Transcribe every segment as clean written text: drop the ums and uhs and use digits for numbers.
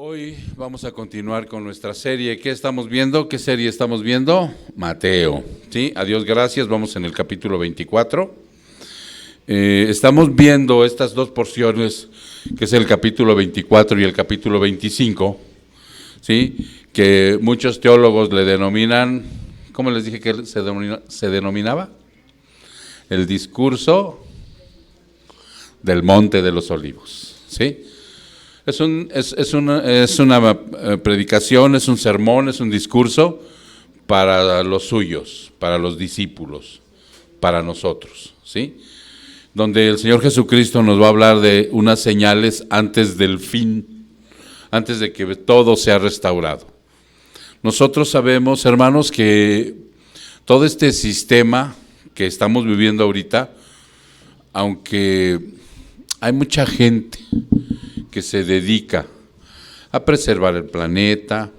Hoy vamos a continuar con nuestra serie. ¿Qué estamos viendo? ¿Qué serie estamos viendo? Mateo. ¿Sí? A Dios gracias, vamos en el capítulo 24. Estamos viendo estas dos porciones, que es el capítulo 24 y el capítulo 25, ¿sí? Que muchos teólogos le denominan, ¿cómo les dije que se denominaba? El discurso del Monte de los Olivos, ¿sí? Es una predicación, es un sermón, es un discurso para los suyos, para los discípulos, para nosotros, ¿sí? Donde el Señor Jesucristo nos va a hablar de unas señales antes del fin, antes de que todo sea restaurado. Nosotros sabemos, hermanos, que todo este sistema que estamos viviendo ahorita, aunque hay mucha gente que se dedica a preservar el planeta,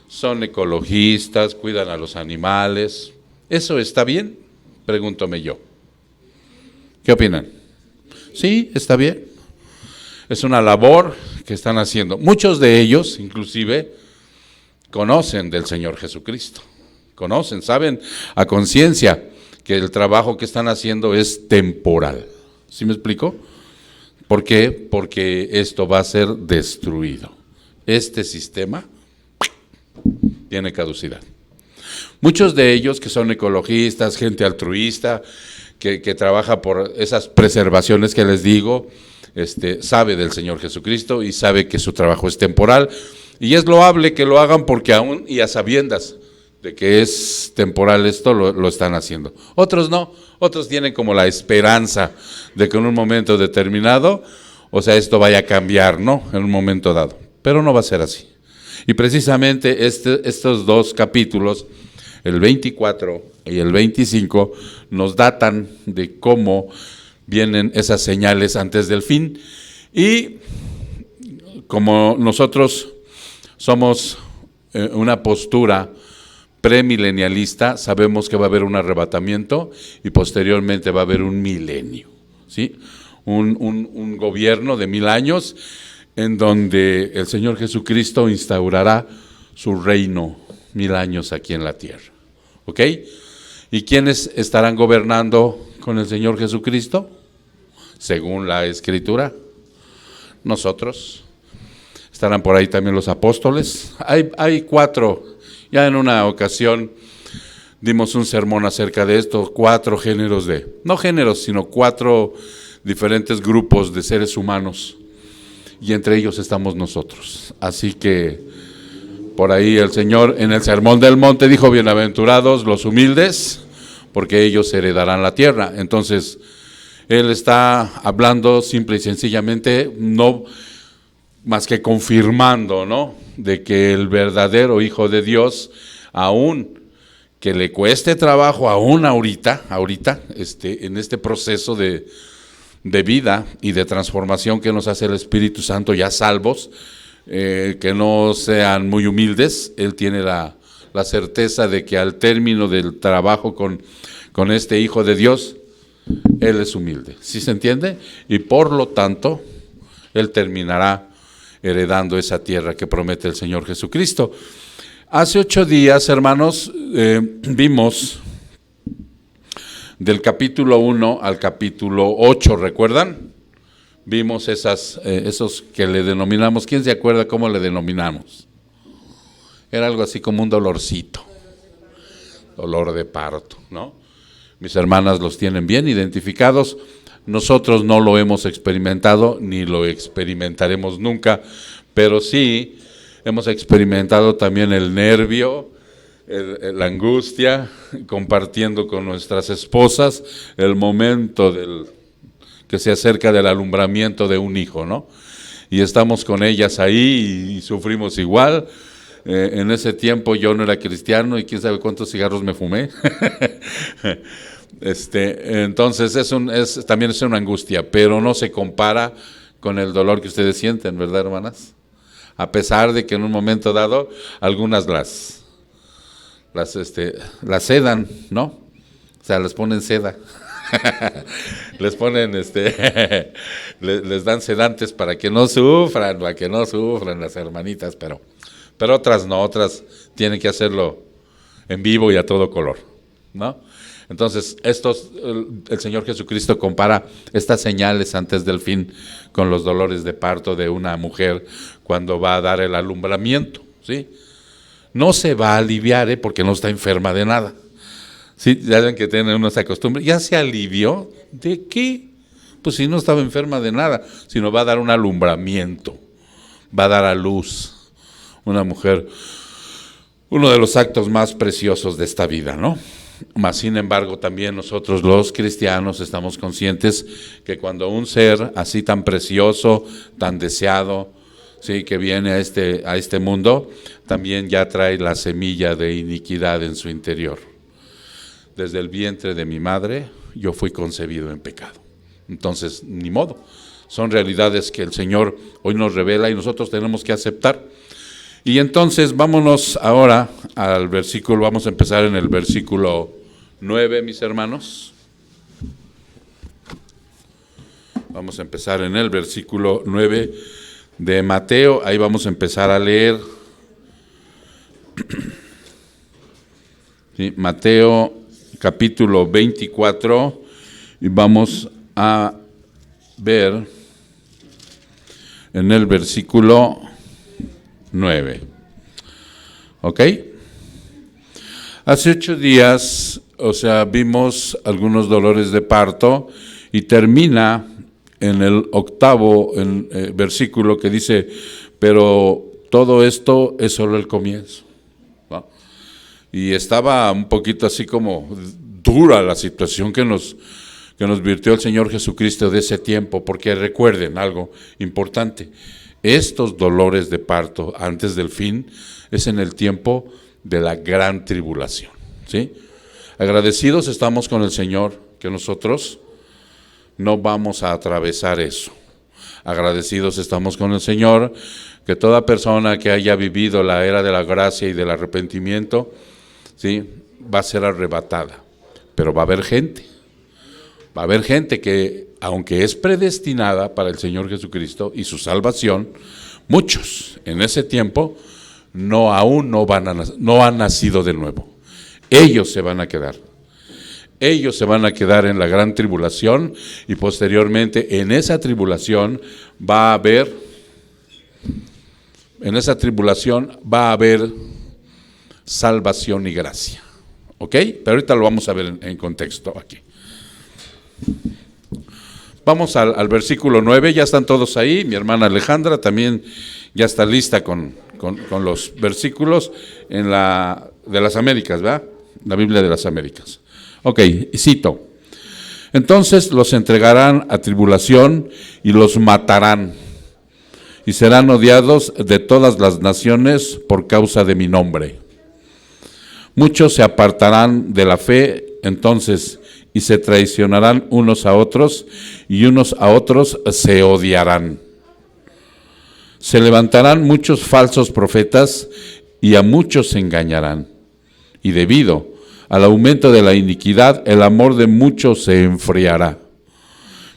son ecologistas, cuidan a los animales. ¿Eso está bien? Pregúntome yo. ¿Qué opinan? Sí, está bien. Es una labor que están haciendo. Muchos de ellos, inclusive, conocen del Señor Jesucristo. Conocen, saben a conciencia que el trabajo que están haciendo es temporal. ¿Sí me explico? ¿Por qué? Porque esto va a ser destruido. Este sistema tiene caducidad. Muchos de ellos que son ecologistas, gente altruista, que trabaja por esas preservaciones que les digo, sabe del Señor Jesucristo y sabe que su trabajo es temporal. Y es loable que lo hagan porque aún y a sabiendas de que es temporal esto, lo están haciendo. Otros no, otros tienen como la esperanza de que en un momento determinado, o sea, esto vaya a cambiar, ¿no? En un momento dado, pero no va a ser así. Y precisamente estos dos capítulos, el 24 y el 25, nos datan de cómo vienen esas señales antes del fin. Y como nosotros somos una postura premilenialista, sabemos que va a haber un arrebatamiento y posteriormente va a haber un milenio, ¿sí? Un gobierno de 1000 años en donde el Señor Jesucristo instaurará su reino 1000 años aquí en la tierra, ¿ok? ¿Y quiénes estarán gobernando con el Señor Jesucristo? Según la Escritura, nosotros. Estarán por ahí también los apóstoles. Hay 4. Ya en una ocasión dimos un sermón acerca de esto, 4 géneros no géneros, sino 4 diferentes grupos de seres humanos, y entre ellos estamos nosotros. Así que por ahí el Señor en el Sermón del Monte dijo: bienaventurados los humildes, porque ellos heredarán la tierra. Entonces, Él está hablando simple y sencillamente, no más que confirmando, ¿no?, de que el verdadero Hijo de Dios, aún que le cueste trabajo, aún ahorita, en este proceso de vida y de transformación que nos hace el Espíritu Santo, ya salvos, que no sean muy humildes. Él tiene la certeza de que al término del trabajo con este Hijo de Dios, Él es humilde. ¿Sí se entiende? Y por lo tanto, Él terminará heredando esa tierra que promete el Señor Jesucristo. Hace 8 días, hermanos, vimos del capítulo 1 al capítulo 8, ¿recuerdan? Vimos esos que le denominamos, ¿quién se acuerda cómo le denominamos? Era algo así como un dolorcito, dolor de parto, ¿no? Mis hermanas los tienen bien identificados. Nosotros no lo hemos experimentado ni lo experimentaremos nunca, pero sí hemos experimentado también el nervio, la angustia, compartiendo con nuestras esposas el momento que se acerca del alumbramiento de un hijo, ¿no? Y estamos con ellas ahí y sufrimos igual. En ese tiempo yo no era cristiano y quién sabe cuántos cigarros me fumé. Entonces también es una angustia, pero no se compara con el dolor que ustedes sienten, ¿verdad, hermanas? A pesar de que en un momento dado algunas las sedan, ¿no? O sea, les ponen seda. Les ponen, les dan sedantes para que no sufran las hermanitas, pero otras no, otras tienen que hacerlo en vivo y a todo color, ¿no? Entonces, el Señor Jesucristo compara estas señales antes del fin con los dolores de parto de una mujer cuando va a dar el alumbramiento, ¿sí? No se va a aliviar, porque no está enferma de nada. Sí, ya ven que tienen uno esa costumbre. ¿Ya se alivió? ¿De qué? Pues si no estaba enferma de nada, sino va a dar un alumbramiento, va a dar a luz una mujer, uno de los actos más preciosos de esta vida, ¿no? Mas, sin embargo, también nosotros los cristianos estamos conscientes que cuando un ser así tan precioso, tan deseado, sí, que viene a este mundo, también ya trae la semilla de iniquidad en su interior. Desde el vientre de mi madre, yo fui concebido en pecado. Entonces, ni modo. Son realidades que el Señor hoy nos revela y nosotros tenemos que aceptar. Y entonces, vámonos ahora al versículo, vamos a empezar en el versículo 9, mis hermanos. Vamos a empezar en el versículo 9 de Mateo, ahí vamos a empezar a leer. Sí, Mateo capítulo 24, y vamos a ver en el versículo 9. ¿Ok? Hace 8 días, vimos algunos dolores de parto y termina en el 8º versículo que dice, pero todo esto es solo el comienzo, ¿no? Y estaba un poquito así como dura la situación que nos virtió el Señor Jesucristo de ese tiempo, porque recuerden algo importante, estos dolores de parto antes del fin es en el tiempo de la gran tribulación, ¿sí? Agradecidos estamos con el Señor que nosotros no vamos a atravesar eso. Agradecidos estamos con el Señor que toda persona que haya vivido la era de la gracia y del arrepentimiento, ¿sí?, va a ser arrebatada. Pero va a haber gente que, aunque es predestinada para el Señor Jesucristo y su salvación, muchos en ese tiempo no han nacido de nuevo. Ellos se van a quedar. Ellos se van a quedar en la gran tribulación y posteriormente en esa tribulación va a haber salvación y gracia. ¿Ok? Pero ahorita lo vamos a ver en contexto aquí. Vamos al versículo 9, ya están todos ahí, mi hermana Alejandra también ya está lista con los versículos de las Américas, ¿verdad? La Biblia de las Américas. Ok, cito. Entonces los entregarán a tribulación y los matarán, y serán odiados de todas las naciones por causa de mi nombre. Muchos se apartarán de la fe entonces y se traicionarán unos a otros, y unos a otros se odiarán. Se levantarán muchos falsos profetas y a muchos se engañarán. Y debido al aumento de la iniquidad, el amor de muchos se enfriará.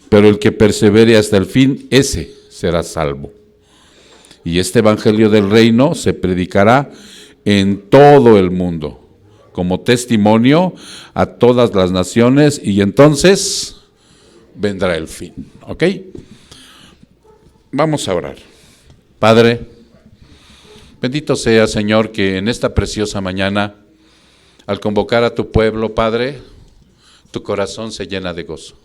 Pero el que persevere hasta el fin, ese será salvo. Y este evangelio del reino se predicará en todo el mundo, como testimonio a todas las naciones, y entonces vendrá el fin. ¿Ok? Vamos a orar. Padre, bendito sea, Señor, que en esta preciosa mañana, al convocar a tu pueblo, Padre, tu corazón se llena de gozo.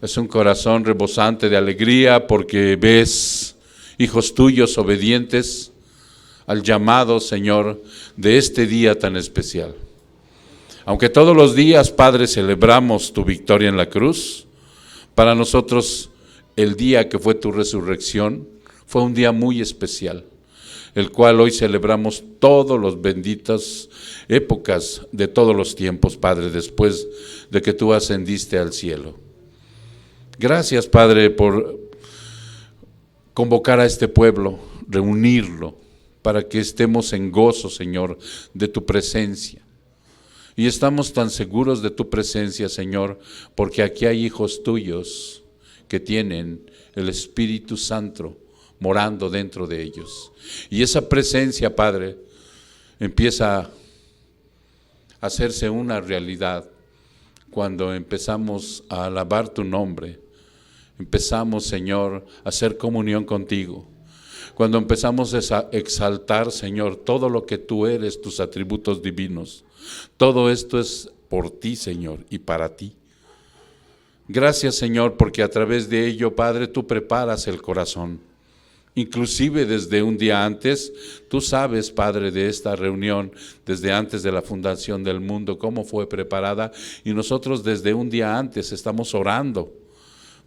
Es un corazón rebosante de alegría porque ves hijos tuyos obedientes al llamado, Señor, de este día tan especial. Aunque todos los días, Padre, celebramos tu victoria en la cruz, para nosotros el día que fue tu resurrección fue un día muy especial, el cual hoy celebramos todos los benditas épocas de todos los tiempos, Padre, después de que tú ascendiste al cielo. Gracias, Padre, por convocar a este pueblo, reunirlo, para que estemos en gozo, Señor, de tu presencia. Y estamos tan seguros de tu presencia, Señor, porque aquí hay hijos tuyos que tienen el Espíritu Santo morando dentro de ellos. Y esa presencia, Padre, empieza a hacerse una realidad cuando empezamos a alabar tu nombre. Empezamos, Señor, a hacer comunión contigo. Cuando empezamos a exaltar, Señor, todo lo que tú eres, tus atributos divinos. Todo esto es por ti, Señor, y para ti. Gracias, Señor, porque a través de ello, Padre, tú preparas el corazón. Inclusive desde un día antes, tú sabes, Padre, de esta reunión, desde antes de la fundación del mundo, cómo fue preparada, y nosotros desde un día antes estamos orando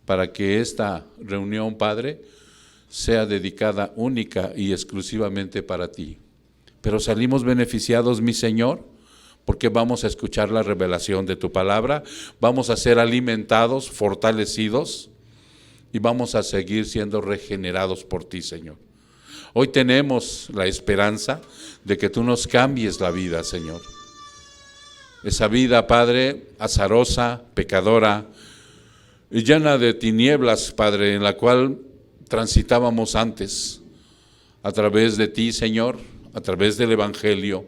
para que esta reunión, Padre, sea dedicada única y exclusivamente para ti. Pero salimos beneficiados, mi Señor, porque vamos a escuchar la revelación de tu palabra, vamos a ser alimentados, fortalecidos, y vamos a seguir siendo regenerados por ti, Señor. Hoy tenemos la esperanza de que tú nos cambies la vida, Señor. Esa vida, Padre, azarosa, pecadora, y llena de tinieblas, Padre, en la cual transitábamos antes. A través de ti, Señor, a través del Evangelio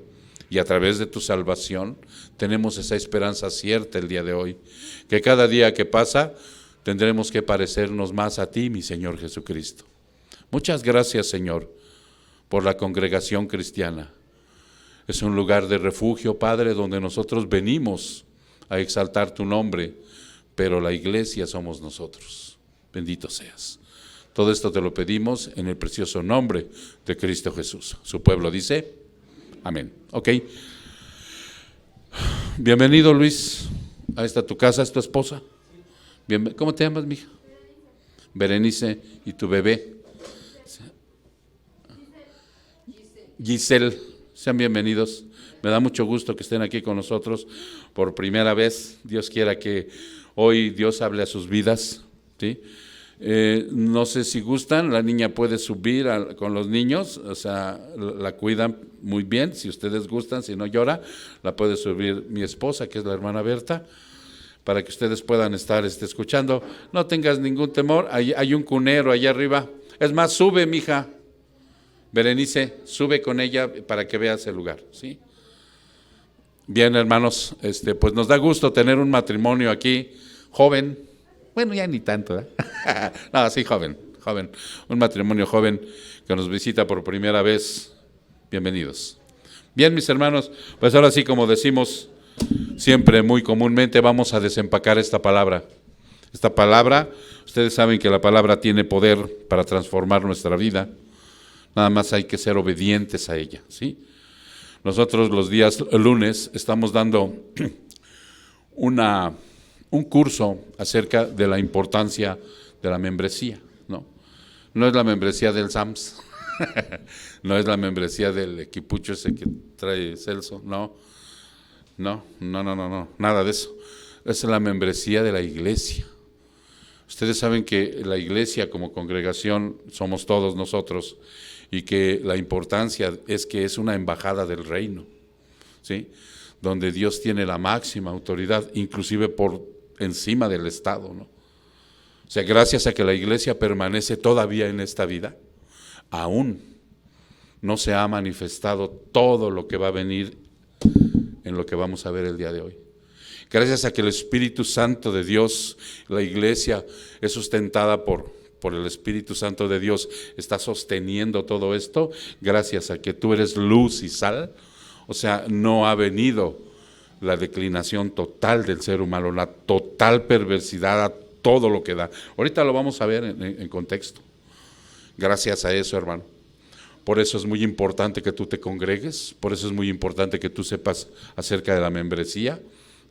y a través de tu salvación, tenemos esa esperanza cierta el día de hoy, que cada día que pasa tendremos que parecernos más a ti, mi Señor Jesucristo. Muchas gracias, Señor, por la congregación cristiana. Es un lugar de refugio, Padre, donde nosotros venimos a exaltar tu nombre, pero la iglesia somos nosotros. Bendito seas. Todo esto te lo pedimos en el precioso nombre de Cristo Jesús. Su pueblo dice, amén. Ok. Bienvenido, Luis. Ahí está tu casa, es tu esposa. ¿Cómo te llamas, mija? Berenice. ¿Y tu bebé? Giselle. Sean bienvenidos. Me da mucho gusto que estén aquí con nosotros por primera vez. Dios quiera que hoy Dios hable a sus vidas, ¿sí? No sé si gustan, la niña puede subir con los niños, o sea, la cuidan muy bien, si ustedes gustan, si no llora, la puede subir mi esposa, que es la hermana Berta, para que ustedes puedan estar escuchando. No tengas ningún temor, hay un cunero allá arriba. Es más, sube, mija. Berenice, sube con ella para que veas el lugar, ¿sí? Bien, hermanos, pues nos da gusto tener un matrimonio aquí, joven. Bueno, ya ni tanto, ¿eh? No, sí, joven. Un matrimonio joven que nos visita por primera vez. Bienvenidos. Bien, mis hermanos, pues ahora sí, como decimos siempre muy comúnmente, vamos a desempacar esta palabra. Esta palabra, ustedes saben que la palabra tiene poder para transformar nuestra vida. Nada más hay que ser obedientes a ella, ¿sí? Nosotros los días lunes estamos dando un curso acerca de la importancia de la membresía, ¿no? No es la membresía del SAMS, no es la membresía del equipucho ese que trae Celso, no, nada de eso. Es la membresía de la iglesia. Ustedes saben que la iglesia como congregación somos todos nosotros y que la importancia es que es una embajada del reino, ¿sí? Donde Dios tiene la máxima autoridad, inclusive por encima del Estado, ¿no? O sea, gracias a que la iglesia permanece todavía en esta vida, aún no se ha manifestado todo lo que va a venir en lo que vamos a ver el día de hoy. Gracias a que el Espíritu Santo de Dios, la iglesia es sustentada por el Espíritu Santo de Dios, está sosteniendo todo esto, gracias a que tú eres luz y sal. O sea, no ha venido la declinación total del ser humano, la total perversidad a todo lo que da. Ahorita lo vamos a ver en contexto. Gracias a eso, hermano. Por eso es muy importante que tú te congregues, por eso es muy importante que tú sepas acerca de la membresía,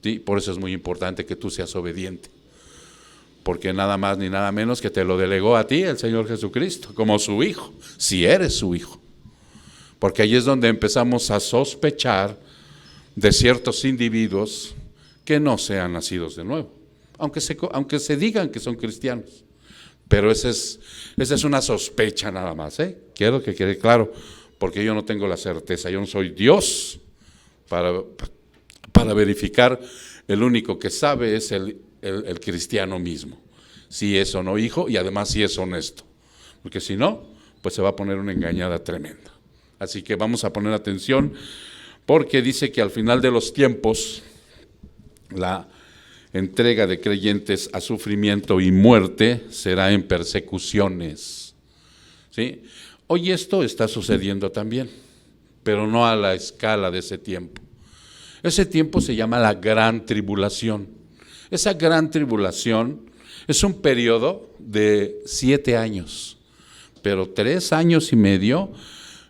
¿sí? Por eso es muy importante que tú seas obediente. Porque nada más ni nada menos que te lo delegó a ti el Señor Jesucristo, como su hijo, si eres su hijo. Porque ahí es donde empezamos a sospechar de ciertos individuos que no sean nacidos de nuevo, aunque se digan que son cristianos. Pero esa es una sospecha nada más, ¿eh? Quiero que quede claro, porque yo no tengo la certeza, yo no soy Dios para para verificar, el único que sabe es el cristiano mismo, si es o no hijo y además si es honesto, porque si no, pues se va a poner una engañada tremenda. Así que vamos a poner atención, porque dice que al final de los tiempos, la entrega de creyentes a sufrimiento y muerte será en persecuciones. ¿Sí? Hoy esto está sucediendo también, pero no a la escala de ese tiempo. Ese tiempo se llama la gran tribulación. Esa gran tribulación es un periodo de 7 años, pero 3 años y medio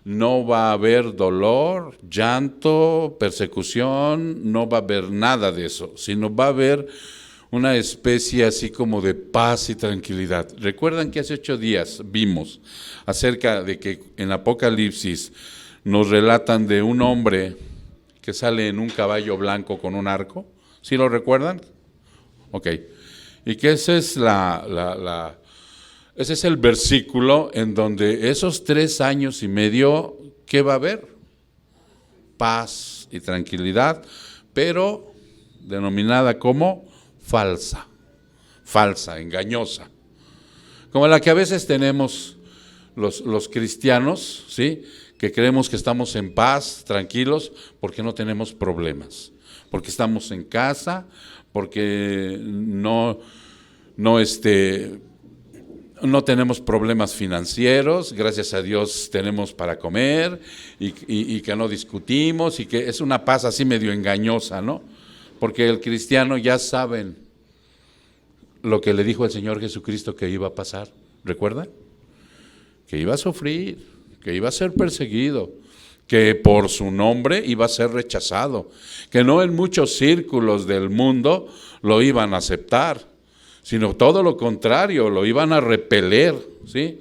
no va a haber dolor, llanto, persecución, no va a haber nada de eso, sino va a haber una especie así como de paz y tranquilidad. Recuerdan que hace 8 días vimos acerca de que en Apocalipsis nos relatan de un hombre que sale en un caballo blanco con un arco. ¿Sí lo recuerdan? Ok. Y que ese es ese es el versículo en donde esos 3 años y medio, ¿qué va a haber? Paz y tranquilidad, pero denominada como falsa, engañosa, como la que a veces tenemos los cristianos, ¿sí? Que creemos que estamos en paz, tranquilos, porque no tenemos problemas, porque estamos en casa, porque no tenemos problemas financieros, gracias a Dios tenemos para comer y que no discutimos, y que es una paz así medio engañosa, ¿no? Porque el cristiano ya saben lo que le dijo el Señor Jesucristo que iba a pasar, ¿recuerdan? Que iba a sufrir, que iba a ser perseguido, que por su nombre iba a ser rechazado, que no en muchos círculos del mundo lo iban a aceptar, sino todo lo contrario, lo iban a repeler, ¿sí?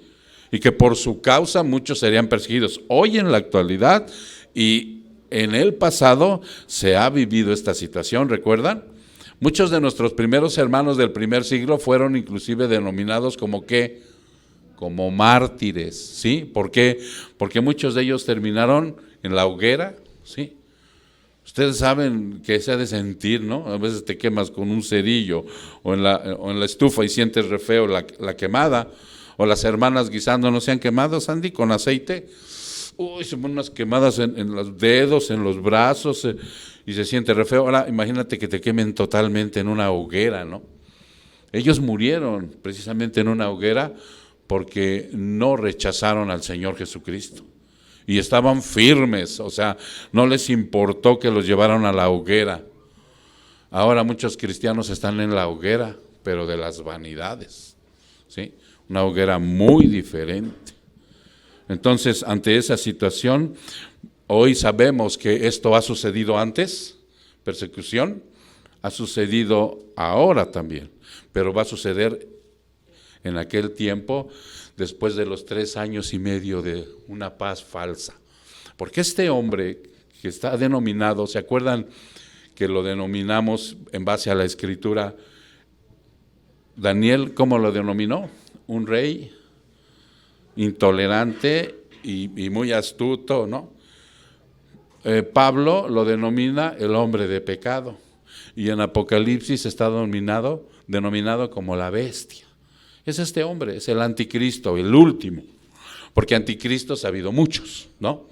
Y que por su causa muchos serían perseguidos. Hoy en la actualidad y en el pasado se ha vivido esta situación, ¿recuerdan? Muchos de nuestros primeros hermanos del primer siglo fueron inclusive denominados como ¿qué? Como mártires, ¿sí? ¿Por qué? Porque muchos de ellos terminaron en la hoguera, ¿sí? Ustedes saben que se ha de sentir, ¿no? A veces te quemas con un cerillo o en la estufa y sientes re feo la quemada, o las hermanas guisando no se han quemado, Sandy, con aceite. Uy, se ponen unas quemadas en los dedos, en los brazos, y se siente re feo. Ahora imagínate que te quemen totalmente en una hoguera, ¿no? Ellos murieron precisamente en una hoguera porque no rechazaron al Señor Jesucristo. Y estaban firmes, o sea, no les importó que los llevaran a la hoguera. Ahora muchos cristianos están en la hoguera, pero de las vanidades, ¿sí? Una hoguera muy diferente. Entonces, ante esa situación, hoy sabemos que esto ha sucedido antes, persecución, ha sucedido ahora también, pero va a suceder en aquel tiempo, después de los 3 años y medio de una paz falsa. Porque este hombre que está denominado, ¿se acuerdan que lo denominamos en base a la Escritura? Daniel, ¿cómo lo denominó? Un rey intolerante y muy astuto, ¿no? Pablo lo denomina el hombre de pecado, y en Apocalipsis está denominado como la bestia. Es este hombre, es el anticristo, el último, porque anticristos ha habido muchos, ¿no?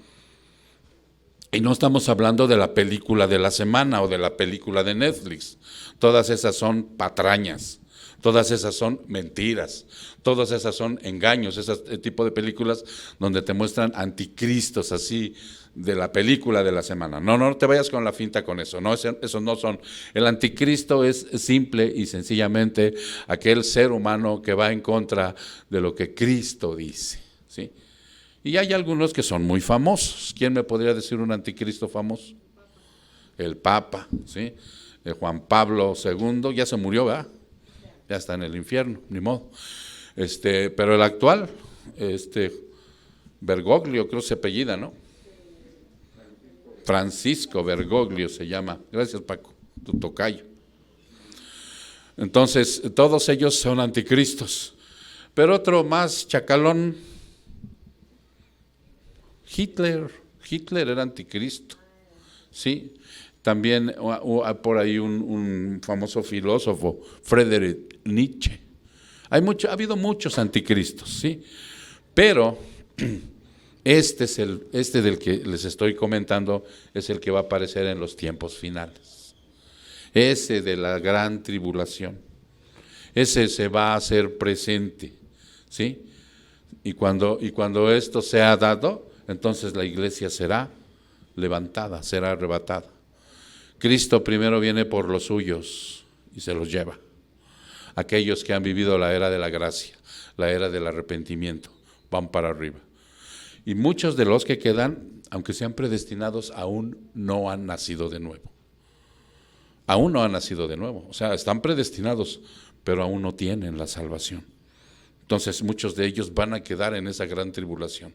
Y no estamos hablando de la película de la semana o de la película de Netflix. Todas esas son patrañas, todas esas son mentiras, todas esas son engaños, ese tipo de películas donde te muestran anticristos así, de la película de la semana. No te vayas con la finta con eso, no, eso no son. El anticristo es simple y sencillamente aquel ser humano que va en contra de lo que Cristo dice, ¿sí? Y hay algunos que son muy famosos. ¿Quién me podría decir un anticristo famoso? El Papa, ¿sí? Juan Pablo II, ya se murió, ¿verdad? Ya está en el infierno, ni modo. Pero el actual, Bergoglio, creo que se apellida, ¿no? Francisco Bergoglio se llama. Gracias, Paco, tu tocayo. Entonces, todos ellos son anticristos. Pero otro más chacalón, Hitler era anticristo, ¿sí? También por ahí un famoso filósofo, Friedrich Nietzsche. Ha habido muchos anticristos, ¿sí? Pero este del que les estoy comentando es el que va a aparecer en los tiempos finales. Ese de la gran tribulación. Ese se va a hacer presente, ¿sí? Y cuando esto sea dado, entonces la iglesia será levantada, será arrebatada. Cristo primero viene por los suyos y se los lleva. Aquellos que han vivido la era de la gracia, la era del arrepentimiento, van para arriba. Y muchos de los que quedan, aunque sean predestinados, aún no han nacido de nuevo. Aún no han nacido de nuevo. O sea, están predestinados, pero aún no tienen la salvación. Entonces, muchos de ellos van a quedar en esa gran tribulación.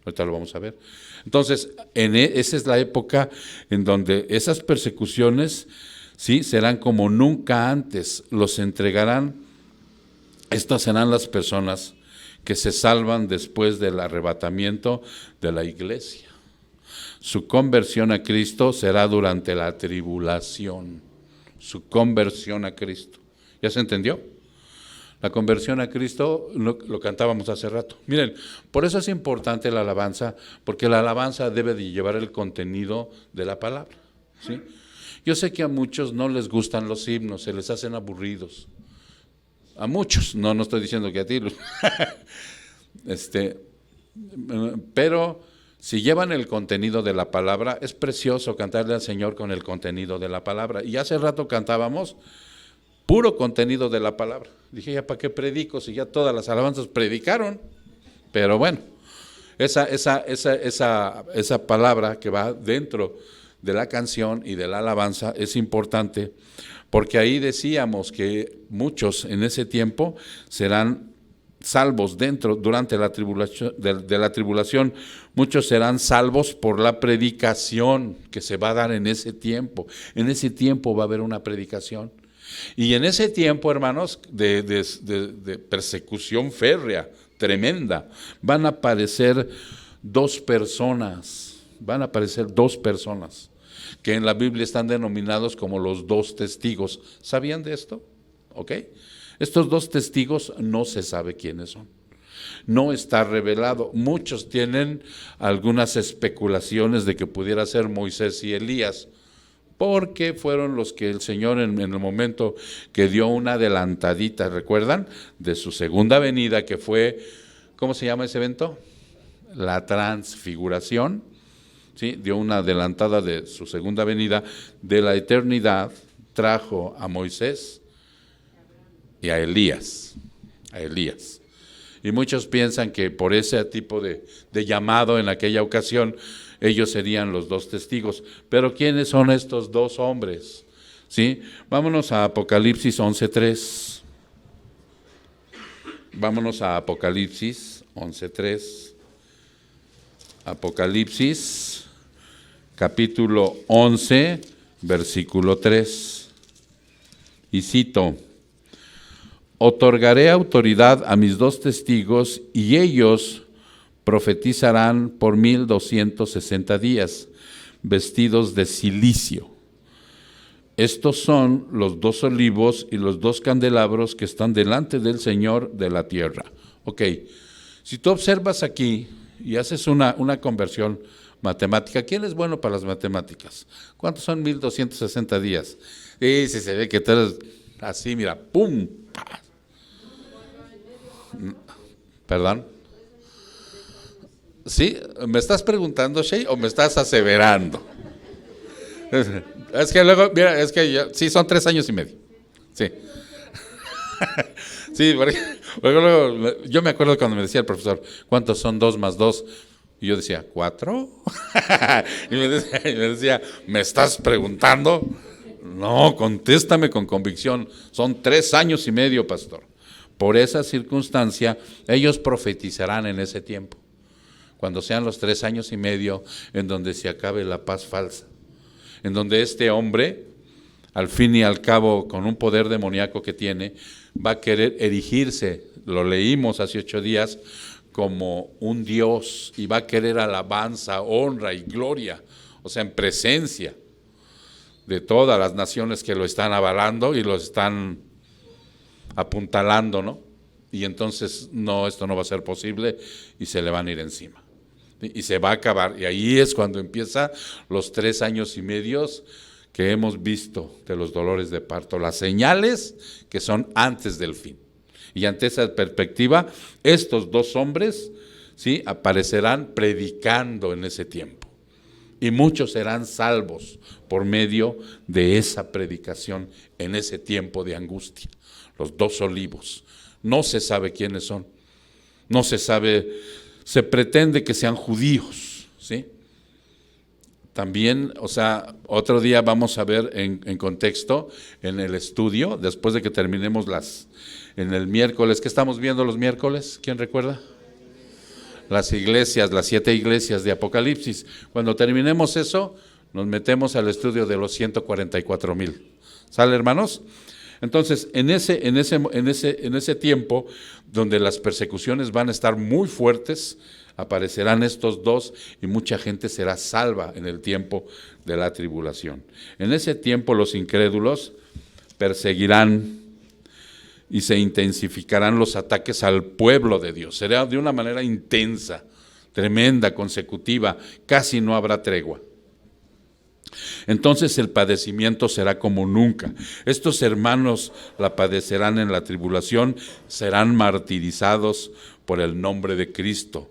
Ahorita lo vamos a ver. Entonces, esa es la época en donde esas persecuciones, ¿sí?, serán como nunca antes. Los entregarán. Estas serán las personas que se salvan después del arrebatamiento de la iglesia. Su conversión a Cristo será durante la tribulación. Su conversión a Cristo. ¿Ya se entendió? La conversión a Cristo lo cantábamos hace rato. Miren, por eso es importante la alabanza, porque la alabanza debe de llevar el contenido de la palabra, ¿sí? Yo sé que a muchos no les gustan los himnos, se les hacen aburridos. A muchos, no estoy diciendo que a ti. Pero si llevan el contenido de la palabra, es precioso cantarle al Señor con el contenido de la palabra. Y hace rato cantábamos puro contenido de la palabra. Dije, ya para qué predico si ya todas las alabanzas predicaron. Pero bueno, esa palabra que va dentro de la canción y de la alabanza es importante, porque ahí decíamos que muchos en ese tiempo serán salvos durante la tribulación, de la tribulación. Muchos serán salvos por la predicación que se va a dar en ese tiempo. En ese tiempo va a haber una predicación. Y en ese tiempo, hermanos, de persecución férrea, tremenda, van a aparecer dos personas, que en la Biblia están denominados como los dos testigos. ¿Sabían de esto? ¿Ok? Estos dos testigos no se sabe quiénes son. No está revelado. Muchos tienen algunas especulaciones de que pudiera ser Moisés y Elías, porque fueron los que el Señor en el momento que dio una adelantadita, ¿recuerdan?, de su segunda venida, que fue, ¿cómo se llama ese evento? La transfiguración, ¿sí? Dio una adelantada de su segunda venida, de la eternidad, trajo a Moisés y a Elías. Y muchos piensan que por ese tipo de llamado en aquella ocasión, ellos serían los dos testigos. Pero ¿quiénes son estos dos hombres? ¿Sí? Vámonos a Apocalipsis 11:3. Vámonos a Apocalipsis 11:3. Apocalipsis, capítulo 11, versículo 3. Y cito: otorgaré autoridad a mis dos testigos y ellos profetizarán por 1260 días, vestidos de cilicio. Estos son los dos olivos y los dos candelabros que están delante del Señor de la tierra. Ok, si tú observas aquí y haces una conversión matemática, ¿quién es bueno para las matemáticas? ¿Cuántos son 1260 días? Y si se ve que tú eres así, mira, ¡pum! ¿Perdón? ¿Sí? ¿Me estás preguntando, Shey, o me estás aseverando? Es que luego, mira, sí, son 3 años y medio. Sí. Sí, luego, yo me acuerdo cuando me decía el profesor, ¿cuántos son 2 más 2? Y yo decía, 4. Y me decía, ¿me estás preguntando? No, contéstame con convicción. Son 3 años y medio, pastor. Por esa circunstancia, ellos profetizarán en ese tiempo, cuando sean los 3 años y medio en donde se acabe la paz falsa, en donde este hombre, al fin y al cabo, con un poder demoníaco que tiene, va a querer erigirse, lo leímos hace 8 días, como un Dios, y va a querer alabanza, honra y gloria, o sea, en presencia. de todas las naciones que lo están avalando y lo están apuntalando, ¿no? Y entonces, no, esto no va a ser posible y se le van a ir encima. Y se va a acabar. Y ahí es cuando empieza los 3 años y medio que hemos visto de los dolores de parto, las señales que son antes del fin. Y ante esa perspectiva, estos 2 hombres, ¿sí?, aparecerán predicando en ese tiempo. Y muchos serán salvos por medio de esa predicación en ese tiempo de angustia. Los 2 olivos. No se sabe quiénes son. No se sabe, se pretende que sean judíos, ¿sí? También, o sea, otro día vamos a ver en contexto, en el estudio, después de que terminemos en el miércoles. ¿Qué estamos viendo los miércoles? ¿Quién recuerda? Las iglesias, las 7 iglesias de Apocalipsis. Cuando terminemos eso, nos metemos al estudio de los 144,000. ¿Sale, hermanos? Entonces, en ese tiempo, donde las persecuciones van a estar muy fuertes, aparecerán estos 2 y mucha gente será salva en el tiempo de la tribulación. En ese tiempo los incrédulos perseguirán y se intensificarán los ataques al pueblo de Dios. Será de una manera intensa, tremenda, consecutiva, casi no habrá tregua. Entonces el padecimiento será como nunca. Estos hermanos la padecerán en la tribulación, serán martirizados por el nombre de Cristo,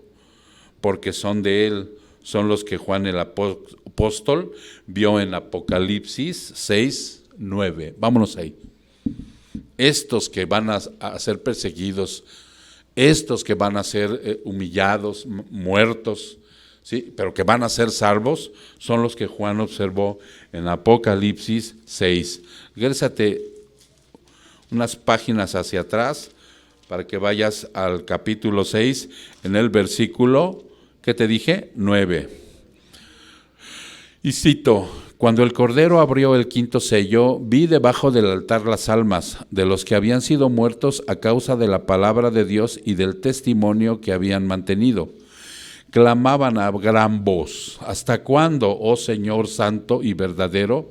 porque son de Él, son los que Juan el apóstol vio en Apocalipsis 6:9. Vámonos ahí. Estos que van a ser perseguidos, estos que van a ser humillados, muertos, ¿sí?, pero que van a ser salvos, son los que Juan observó en Apocalipsis 6. Regrésate unas páginas hacia atrás para que vayas al capítulo 6, en el versículo, ¿qué te dije? 9. Y cito: cuando el Cordero abrió el 5º sello, vi debajo del altar las almas de los que habían sido muertos a causa de la palabra de Dios y del testimonio que habían mantenido. Clamaban a gran voz: ¿hasta cuándo, oh Señor santo y verdadero,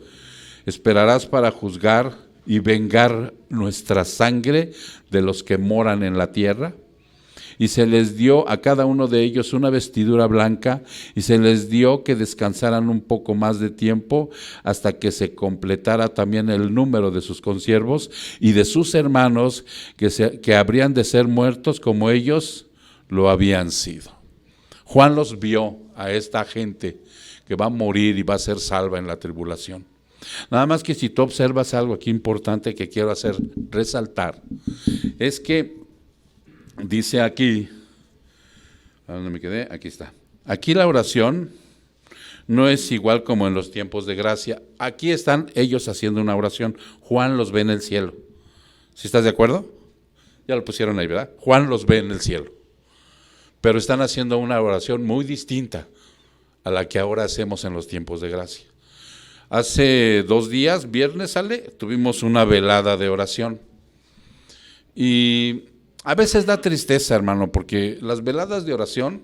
esperarás para juzgar y vengar nuestra sangre de los que moran en la tierra? Y se les dio a cada uno de ellos una vestidura blanca, y se les dio que descansaran un poco más de tiempo, hasta que se completara también el número de sus consiervos y de sus hermanos, que habrían de ser muertos como ellos lo habían sido. Juan los vio a esta gente que va a morir y va a ser salva en la tribulación. Nada más que si tú observas algo aquí importante que quiero resaltar, es que dice aquí, ¿a dónde me quedé? Aquí está. Aquí la oración no es igual como en los tiempos de gracia. Aquí están ellos haciendo una oración. Juan los ve en el cielo. ¿Sí estás de acuerdo? Ya lo pusieron ahí, ¿verdad? Juan los ve en el cielo. Pero están haciendo una oración muy distinta a la que ahora hacemos en los tiempos de gracia. Hace 2 días, viernes, tuvimos una velada de oración. Y a veces da tristeza, hermano, porque las veladas de oración,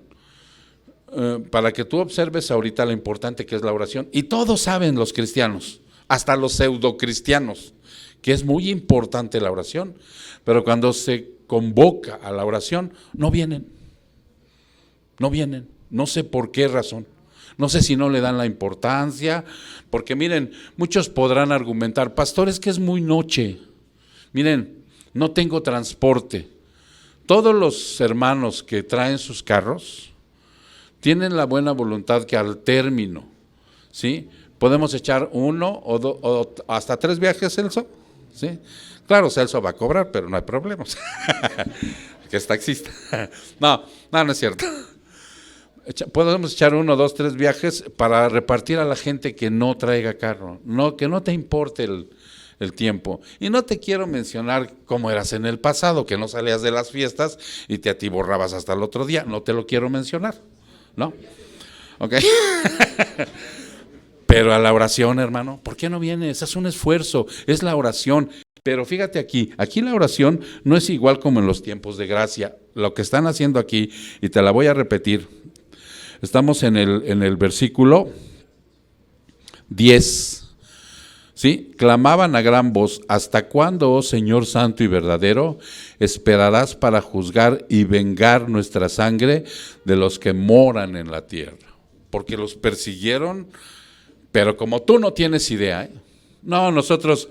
para que tú observes ahorita lo importante que es la oración, y todos saben los cristianos, hasta los pseudocristianos, que es muy importante la oración, pero cuando se convoca a la oración, no vienen, no sé por qué razón. No sé si no le dan la importancia, porque miren, muchos podrán argumentar: pastor, es que es muy noche, miren, no tengo transporte. Todos los hermanos que traen sus carros tienen la buena voluntad que al término, ¿sí?, podemos echar 1 o hasta 3 viajes, Celso, ¿sí? Claro, Celso va a cobrar, pero no hay problemas, que es taxista. No es cierto. Podemos echar 1, 2, 3 viajes para repartir a la gente que no traiga carro, que no te importe el tiempo. Y no te quiero mencionar cómo eras en el pasado, que no salías de las fiestas y te atiborrabas hasta el otro día. No te lo quiero mencionar, ¿no? ¿Ok? Pero a la oración, hermano, ¿por qué no vienes? Es un esfuerzo, es la oración. Pero fíjate aquí la oración no es igual como en los tiempos de gracia. Lo que están haciendo aquí, y te la voy a repetir, estamos en el versículo 10. ¿sí? Clamaban a gran voz: ¿hasta cuándo, oh Señor santo y verdadero, esperarás para juzgar y vengar nuestra sangre de los que moran en la tierra? Porque los persiguieron, pero como tú no tienes idea, ¿eh? No, nosotros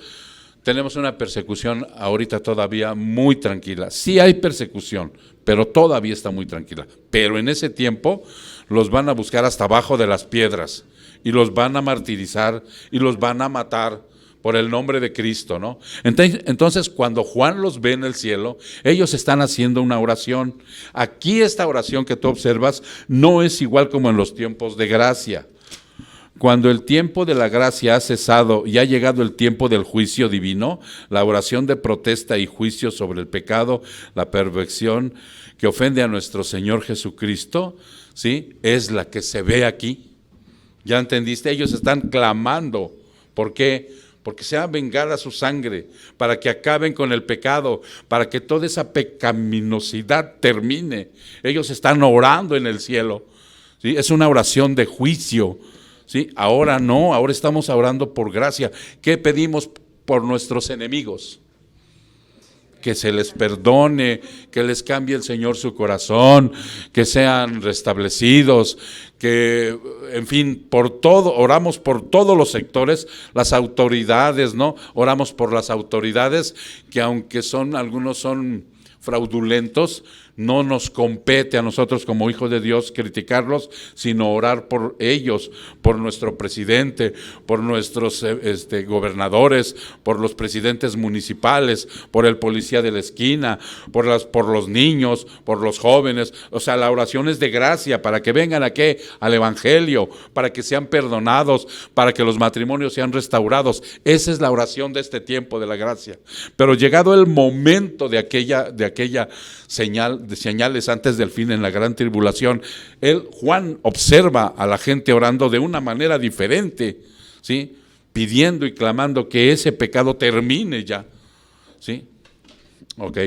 tenemos una persecución ahorita todavía muy tranquila. Sí hay persecución, pero todavía está muy tranquila. Pero en ese tiempo los van a buscar hasta abajo de las piedras y los van a martirizar y los van a matar por el nombre de Cristo, ¿no? Entonces, cuando Juan los ve en el cielo, ellos están haciendo una oración. Aquí esta oración que tú observas no es igual como en los tiempos de gracia. Cuando el tiempo de la gracia ha cesado y ha llegado el tiempo del juicio divino, la oración de protesta y juicio sobre el pecado, la perversión que ofende a nuestro Señor Jesucristo, ¿sí?, es la que se ve aquí. ¿Ya entendiste? Ellos están clamando. ¿Por qué? Porque sea vengada su sangre, para que acaben con el pecado, para que toda esa pecaminosidad termine. Ellos están orando en el cielo, ¿sí? Es una oración de juicio, ¿sí? Ahora no, ahora estamos orando por gracia. ¿Qué pedimos por nuestros enemigos? Que se les perdone, que les cambie el Señor su corazón, que sean restablecidos, que, en fin, por todo, oramos por todos los sectores, las autoridades, ¿no? Oramos por las autoridades que, aunque algunos son fraudulentos, no nos compete a nosotros como hijos de Dios criticarlos, sino orar por ellos, por nuestro presidente, por nuestros gobernadores, por los presidentes municipales, por el policía de la esquina, por los niños, por los jóvenes. O sea, la oración es de gracia para que vengan aquí al evangelio, para que sean perdonados, para que los matrimonios sean restaurados. Esa es la oración de este tiempo de la gracia. Pero llegado el momento de aquella señales antes del fin en la gran tribulación, Juan observa a la gente orando de una manera diferente, ¿sí?, pidiendo y clamando que ese pecado termine ya, ¿sí? Ok.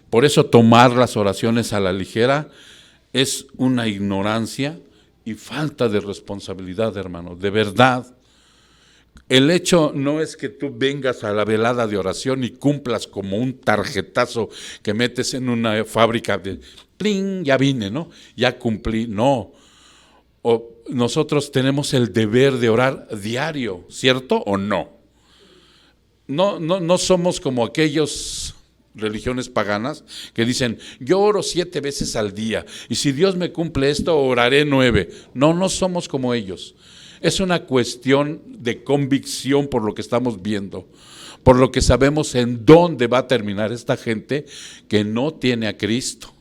Por eso tomar las oraciones a la ligera es una ignorancia y falta de responsabilidad, hermano, de verdad. El hecho no es que tú vengas a la velada de oración y cumplas como un tarjetazo que metes en una fábrica de ¡pling! Ya vine, ¿no? Ya cumplí. No. Nosotros tenemos el deber de orar diario, ¿cierto o no? No somos como aquellos religiones paganas que dicen: yo oro 7 veces al día y si Dios me cumple esto, oraré 9. No somos como ellos. Es una cuestión de convicción por lo que estamos viendo, por lo que sabemos en dónde va a terminar esta gente que no tiene a Cristo,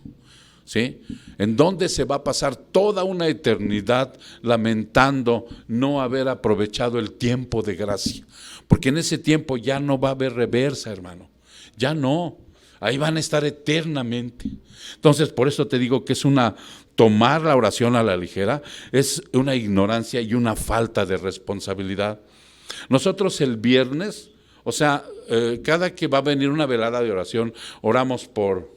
¿sí? En dónde se va a pasar toda una eternidad lamentando no haber aprovechado el tiempo de gracia, porque en ese tiempo ya no va a haber reversa, hermano, ya no. Ahí van a estar eternamente. Entonces, por eso te digo que es tomar la oración a la ligera, es una ignorancia y una falta de responsabilidad. Nosotros el viernes, o sea, cada que va a venir una velada de oración, oramos por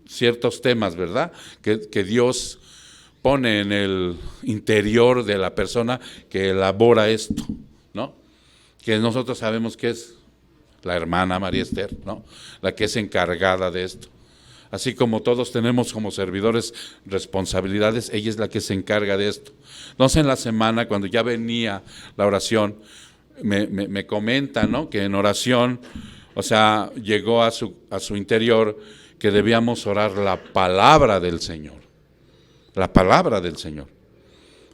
ciertos temas, ¿verdad? Que Dios pone en el interior de la persona que elabora esto, ¿no? Que nosotros sabemos que es la hermana María Esther, ¿no?, la que es encargada de esto. Así como todos tenemos como servidores responsabilidades, ella es la que se encarga de esto. Entonces, en la semana, cuando ya venía la oración, me comenta, ¿no?, que en oración, o sea, llegó a su interior que debíamos orar la palabra del Señor. La palabra del Señor.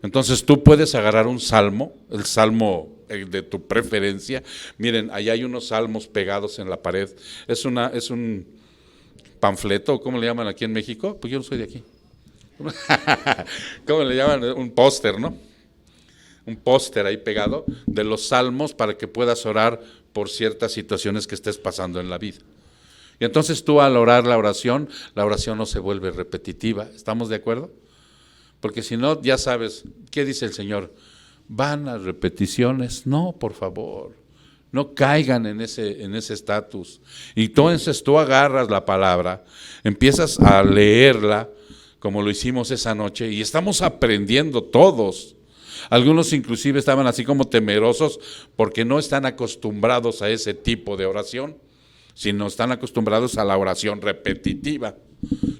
Entonces, tú puedes agarrar un salmo, el salmo de tu preferencia. Miren, ahí hay unos salmos pegados en la pared. Es un panfleto, ¿cómo le llaman aquí en México? Pues yo no soy de aquí. ¿Cómo le llaman? Un póster, ¿no? Un póster ahí pegado de los salmos para que puedas orar por ciertas situaciones que estés pasando en la vida. Y entonces tú, al orar la oración no se vuelve repetitiva. ¿Estamos de acuerdo? Porque si no, ya sabes, ¿qué dice el Señor? ¿Van a repeticiones? No, por favor, no caigan en ese estatus. Y entonces tú agarras la palabra, empiezas a leerla, como lo hicimos esa noche, y estamos aprendiendo todos. Algunos inclusive estaban así como temerosos porque no están acostumbrados a ese tipo de oración, sino están acostumbrados a la oración repetitiva.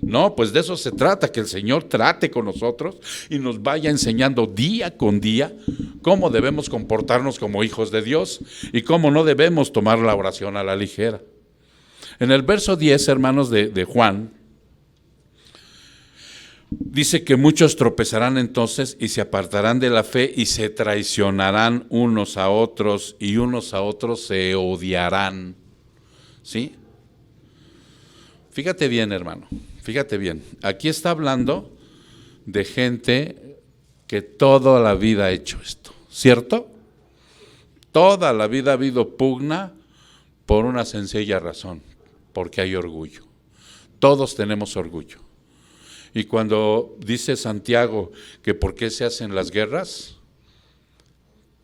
No, pues de eso se trata, que el Señor trate con nosotros y nos vaya enseñando día con día cómo debemos comportarnos como hijos de Dios y cómo no debemos tomar la oración a la ligera. En el verso 10, hermanos, de Juan, dice que muchos tropezarán entonces y se apartarán de la fe y se traicionarán unos a otros y unos a otros se odiarán. ¿Sí? Fíjate bien, hermano, fíjate bien. Aquí está hablando de gente que toda la vida ha hecho esto, ¿cierto? Toda la vida ha habido pugna por una sencilla razón, porque hay orgullo. Todos tenemos orgullo. Y cuando dice Santiago que por qué se hacen las guerras,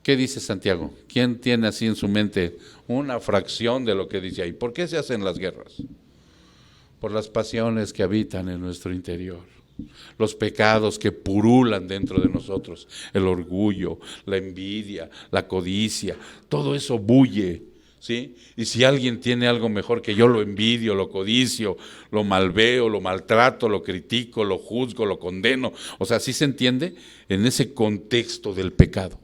¿qué dice Santiago? ¿Quién tiene así en su mente una fracción de lo que dice ahí? ¿Por qué se hacen las guerras? Por las pasiones que habitan en nuestro interior, los pecados que purulan dentro de nosotros, el orgullo, la envidia, la codicia, todo eso bulle, ¿sí? Y si alguien tiene algo mejor que yo, lo envidio, lo codicio, lo malveo, lo maltrato, lo critico, lo juzgo, lo condeno. O sea, ¿sí se entiende? En ese contexto del pecado.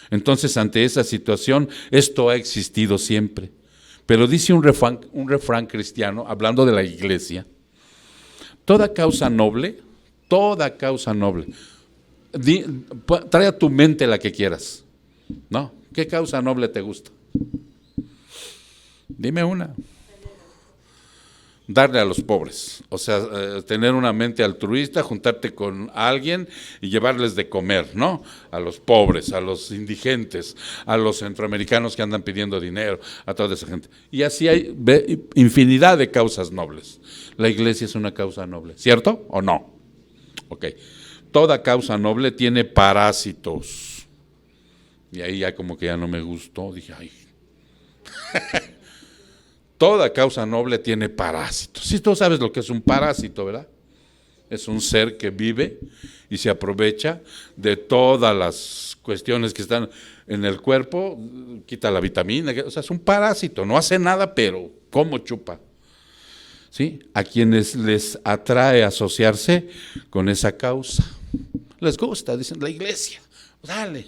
Entonces, ante esa situación, esto ha existido siempre. Pero dice un refrán cristiano, hablando de la iglesia, toda causa noble, trae a tu mente la que quieras, ¿no? ¿Qué causa noble te gusta? Dime una. Darle a los pobres, o sea, tener una mente altruista, juntarte con alguien y llevarles de comer, ¿no? A los pobres, a los indigentes, a los centroamericanos que andan pidiendo dinero, a toda esa gente. Y así hay infinidad de causas nobles. La iglesia es una causa noble, ¿cierto o no? Ok. Toda causa noble tiene parásitos. Y ahí ya como que ya no me gustó, dije, ay. Toda causa noble tiene parásitos. Si tú sabes lo que es un parásito, ¿verdad? Es un ser que vive y se aprovecha de todas las cuestiones que están en el cuerpo, quita la vitamina, o sea, es un parásito, no hace nada, pero ¿cómo chupa? ¿Sí? A quienes les atrae asociarse con esa causa. Les gusta, dicen, la iglesia, dale.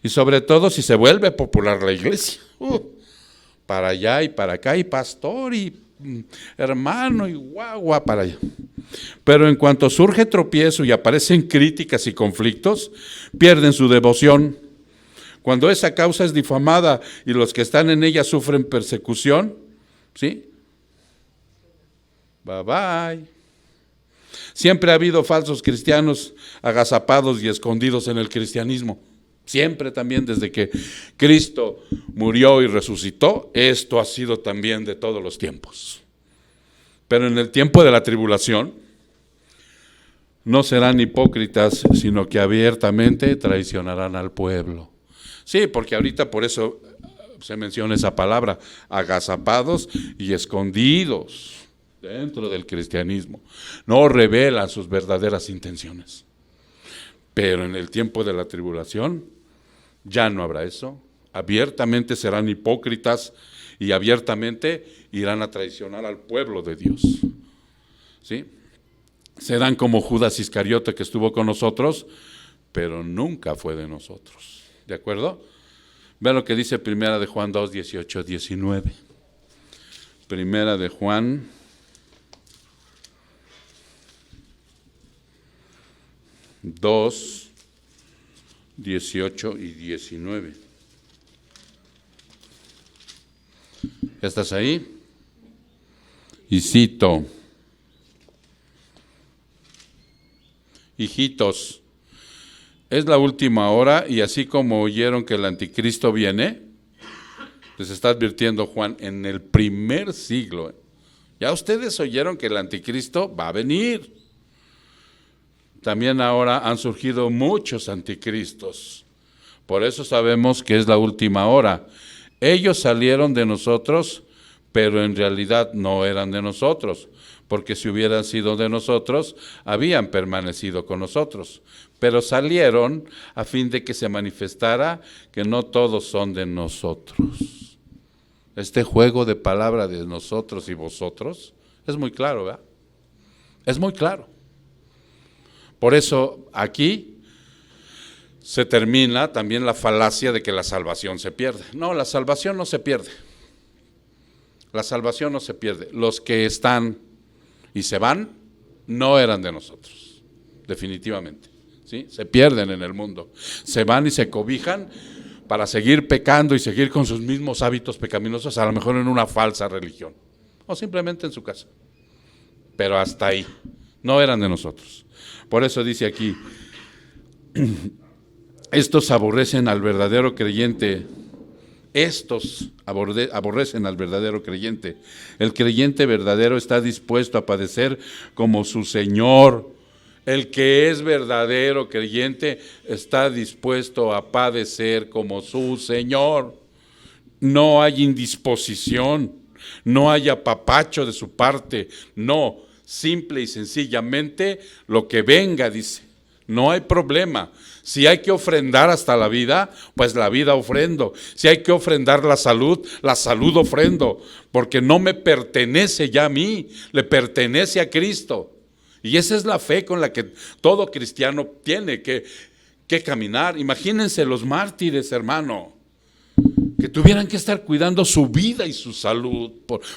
Y sobre todo si se vuelve popular la iglesia. Para allá y para acá, y pastor, y hermano, y guagua para allá. Pero en cuanto surge tropiezo y aparecen críticas y conflictos, pierden su devoción. Cuando esa causa es difamada y los que están en ella sufren persecución, ¿sí? Bye bye. Siempre ha habido falsos cristianos agazapados y escondidos en el cristianismo. Siempre también desde que Cristo murió y resucitó, esto ha sido también de todos los tiempos. Pero en el tiempo de la tribulación, no serán hipócritas, sino que abiertamente traicionarán al pueblo. Sí, porque ahorita por eso se menciona esa palabra, agazapados y escondidos dentro del cristianismo. No revelan sus verdaderas intenciones. Pero en el tiempo de la tribulación, ya no habrá eso. Abiertamente serán hipócritas y abiertamente irán a traicionar al pueblo de Dios. ¿Sí? Serán como Judas Iscariote, que estuvo con nosotros, pero nunca fue de nosotros. ¿De acuerdo? Vean lo que dice Primera de Juan 2, 18, 19. Primera de Juan 2, 18 y 19. ¿Ya estás ahí? Y cito: hijitos, es la última hora y así como oyeron que el anticristo viene, les está advirtiendo Juan en el primer siglo. Ya ustedes oyeron que el anticristo va a venir. También ahora han surgido muchos anticristos. Por eso sabemos que es la última hora. Ellos salieron de nosotros, pero en realidad no eran de nosotros, porque si hubieran sido de nosotros, habían permanecido con nosotros. Pero salieron a fin de que se manifestara que no todos son de nosotros. Este juego de palabra de nosotros y vosotros es muy claro, ¿verdad? Es muy claro. Por eso aquí se termina también la falacia de que la salvación se pierde. No, la salvación no se pierde. La salvación no se pierde. Los que están y se van no eran de nosotros, definitivamente. ¿Sí? Se pierden en el mundo. Se van y se cobijan para seguir pecando y seguir con sus mismos hábitos pecaminosos, a lo mejor en una falsa religión. O simplemente en su casa. Pero hasta ahí. No eran de nosotros. Por eso dice aquí, estos aborrecen al verdadero creyente. Estos aborrecen al verdadero creyente. El creyente verdadero está dispuesto a padecer como su Señor. El que es verdadero creyente está dispuesto a padecer como su Señor. No hay indisposición, no hay apapacho de su parte, no, simple y sencillamente lo que venga, dice. No hay problema. Si hay que ofrendar hasta la vida, pues la vida ofrendo. Si hay que ofrendar la salud ofrendo, porque no me pertenece ya a mí, le pertenece a Cristo. Y esa es la fe con la que todo cristiano tiene que caminar. Imagínense los mártires, hermano, que tuvieran que estar cuidando su vida y su salud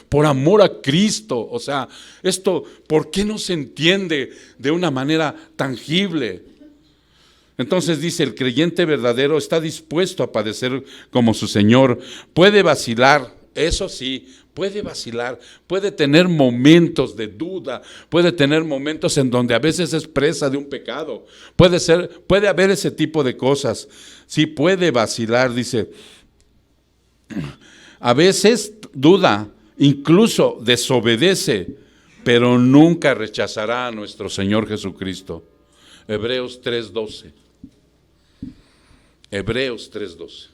por amor a Cristo. O sea, esto, ¿por qué no se entiende de una manera tangible? Entonces dice, el creyente verdadero está dispuesto a padecer como su Señor. Puede vacilar, eso sí, puede vacilar, puede tener momentos de duda, puede tener momentos en donde a veces es presa de un pecado, puede haber ese tipo de cosas. Sí, puede vacilar, dice. A veces duda, incluso desobedece, pero nunca rechazará a nuestro Señor Jesucristo. Hebreos 3:12. Hebreos 3:12.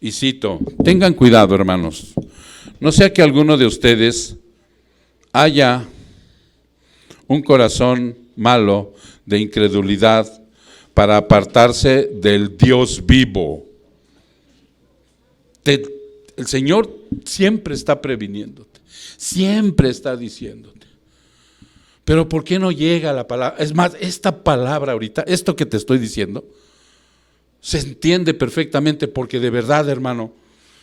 Y cito, tengan cuidado, hermanos, no sea que alguno de ustedes haya un corazón malo de incredulidad para apartarse del Dios vivo. El Señor siempre está previniéndote, siempre está diciéndote. Pero ¿por qué no llega la palabra? Es más, esta palabra ahorita, esto que te estoy diciendo, se entiende perfectamente porque de verdad, hermano,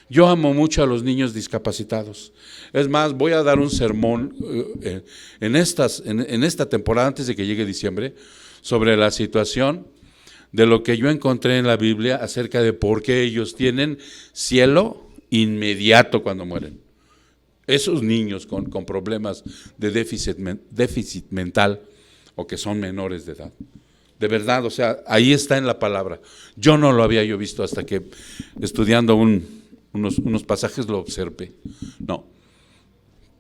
yo amo mucho a los niños discapacitados. Es más, voy a dar un sermón en esta temporada, antes de que llegue diciembre, sobre la situación de lo que yo encontré en la Biblia acerca de por qué ellos tienen cielo inmediato cuando mueren. Esos niños con problemas de déficit mental o que son menores de edad. De verdad, o sea, ahí está en la palabra. Yo no lo había visto hasta que estudiando unos pasajes lo observé.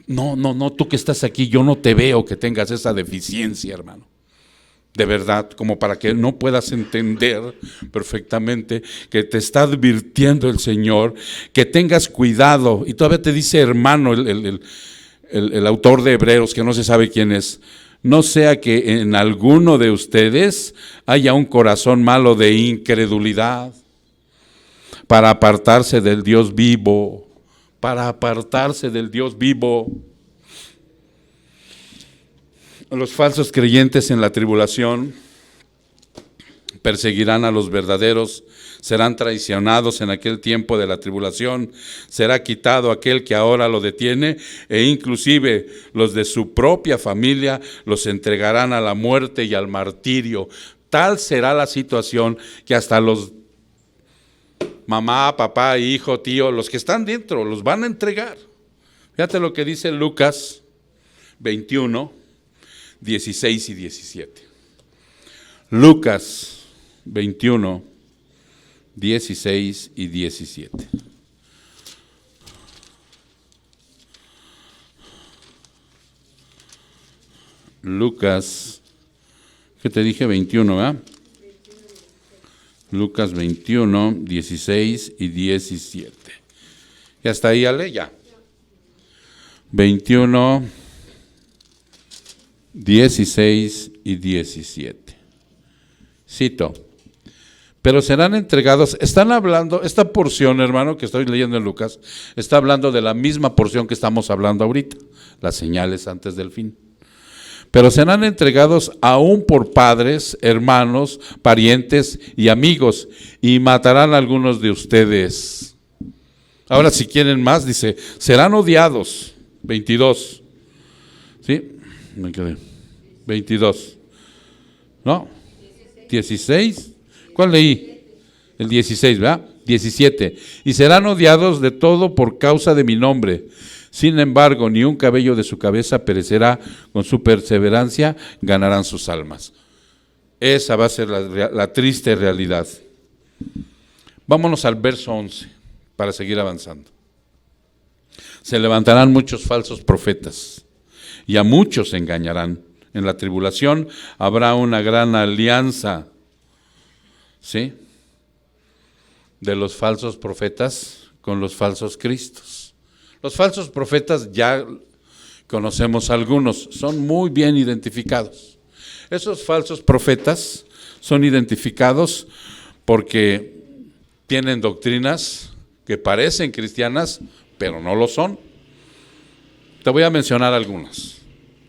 No, tú que estás aquí, yo no te veo que tengas esa deficiencia, hermano. De verdad, como para que no puedas entender perfectamente que te está advirtiendo el Señor, que tengas cuidado. Y todavía te dice, hermano, el autor de Hebreos, que no se sabe quién es, no sea que en alguno de ustedes haya un corazón malo de incredulidad para apartarse del Dios vivo, para apartarse del Dios vivo. Los falsos creyentes en la tribulación perseguirán a los verdaderos, serán traicionados en aquel tiempo de la tribulación, será quitado aquel que ahora lo detiene, e inclusive los de su propia familia los entregarán a la muerte y al martirio. Tal será la situación que hasta los mamá, papá, hijo, tío, los que están dentro, los van a entregar. Fíjate lo que dice Lucas 21, 16 y 17. Lucas 21, 16 y 17. Lucas, ¿qué te dije? 21, ¿verdad? Lucas 21, 16 y 17. ¿Ya está ahí, Ale? Ya. 21, 16 y 17. Cito. Pero serán entregados, están hablando, esta porción, hermano, que estoy leyendo en Lucas, está hablando de la misma porción que estamos hablando ahorita, las señales antes del fin. Pero serán entregados aún por padres, hermanos, parientes y amigos, y matarán a algunos de ustedes. Ahora, si quieren más, dice, serán odiados. 22. ¿Sí? Me quedé. 22. ¿No? 16. ¿Cuál leí? El 16, ¿verdad? 17. Y serán odiados de todo por causa de mi nombre. Sin embargo, ni un cabello de su cabeza perecerá, con su perseverancia ganarán sus almas. Esa va a ser la triste realidad. Vámonos al verso 11 para seguir avanzando. Se levantarán muchos falsos profetas y a muchos se engañarán. En la tribulación habrá una gran alianza, ¿sí?, de los falsos profetas con los falsos cristos. Los falsos profetas ya conocemos algunos, son muy bien identificados. Esos falsos profetas son identificados porque tienen doctrinas que parecen cristianas, pero no lo son. Te voy a mencionar algunas,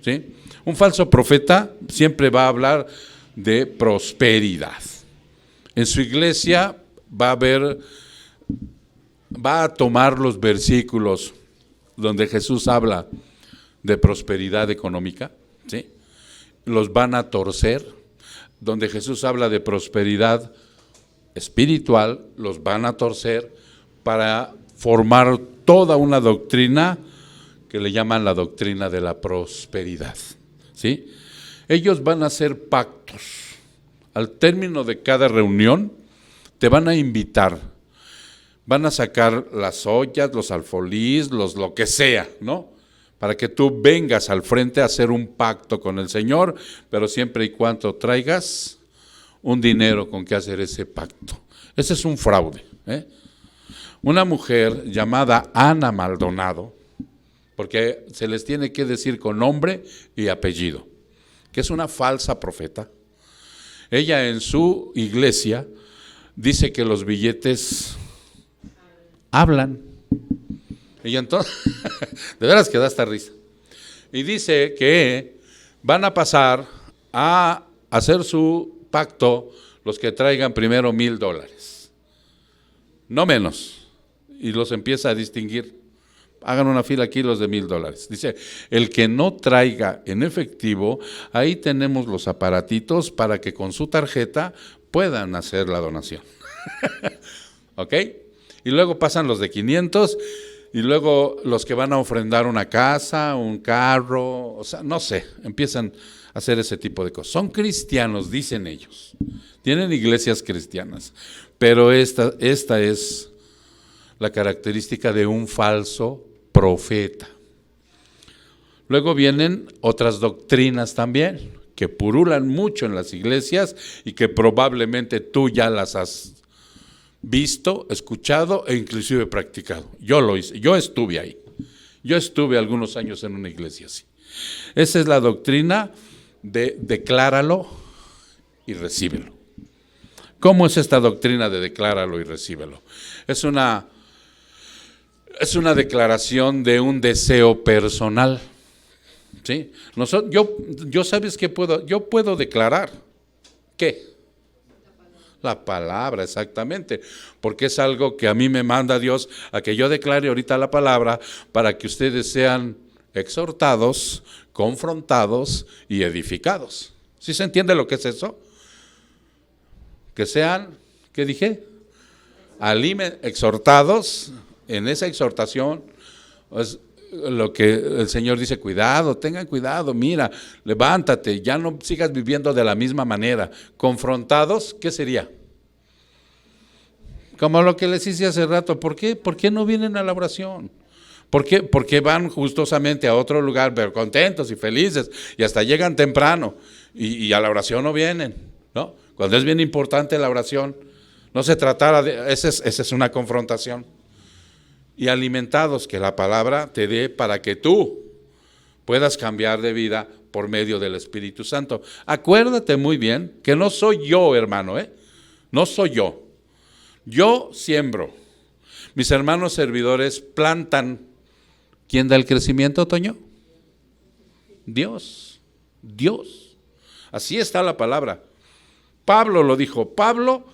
¿sí? Un falso profeta siempre va a hablar de prosperidad. En su iglesia va a tomar los versículos donde Jesús habla de prosperidad económica, ¿sí?, los van a torcer. Donde Jesús habla de prosperidad espiritual, los van a torcer para formar toda una doctrina que le llaman la doctrina de la prosperidad, ¿sí? Ellos van a hacer pactos. Al término de cada reunión te van a invitar, van a sacar las ollas, los alfolís, lo que sea, ¿no?, para que tú vengas al frente a hacer un pacto con el Señor, pero siempre y cuando traigas un dinero con que hacer ese pacto. Ese es un fraude, ¿eh? Una mujer llamada Ana Maldonado, porque se les tiene que decir con nombre y apellido, que es una falsa profeta. Ella en su iglesia dice que los billetes hablan. Y entonces, de veras que da esta risa. Y dice que van a pasar a hacer su pacto los que traigan primero $1,000, no menos. Y los empieza a distinguir. Hagan una fila aquí los de $1,000. Dice, el que no traiga en efectivo, ahí tenemos los aparatitos para que con su tarjeta puedan hacer la donación. ¿Ok? Y luego pasan los de 500 y luego los que van a ofrendar una casa, un carro, o sea, no sé, empiezan a hacer ese tipo de cosas. Son cristianos, dicen ellos. Tienen iglesias cristianas, pero esta es la característica de un falso profeta. Luego vienen otras doctrinas también, que purulan mucho en las iglesias y que probablemente tú ya las has visto, escuchado e inclusive practicado. Yo lo hice, yo estuve ahí. Yo estuve algunos años en una iglesia así. Esa es la doctrina de decláralo y recíbelo. ¿Cómo es esta doctrina de decláralo y recíbelo? Es una declaración de un deseo personal, ¿sí? Yo ¿sabes qué puedo? Yo puedo declarar, ¿qué? La palabra, exactamente, porque es algo que a mí me manda Dios a que yo declare ahorita la palabra para que ustedes sean exhortados, confrontados y edificados. ¿Sí se entiende lo que es eso? Que sean, ¿qué dije? Exhortados. En esa exhortación es lo que el Señor dice, cuidado, tengan cuidado, mira, levántate, ya no sigas viviendo de la misma manera. Confrontados, ¿qué sería? Como lo que les hice hace rato, ¿por qué no vienen a la oración? ¿Por qué van gustosamente a otro lugar, pero contentos y felices, y hasta llegan temprano, y a la oración no vienen, ¿no? Cuando es bien importante la oración, no se tratara de, esa es una confrontación. Y alimentados, que la palabra te dé para que tú puedas cambiar de vida por medio del Espíritu Santo. Acuérdate muy bien que no soy yo, hermano, no soy yo. Yo siembro. Mis hermanos servidores plantan. ¿Quién da el crecimiento, Toño? Dios. Dios. Así está la palabra. Pablo lo dijo. Pablo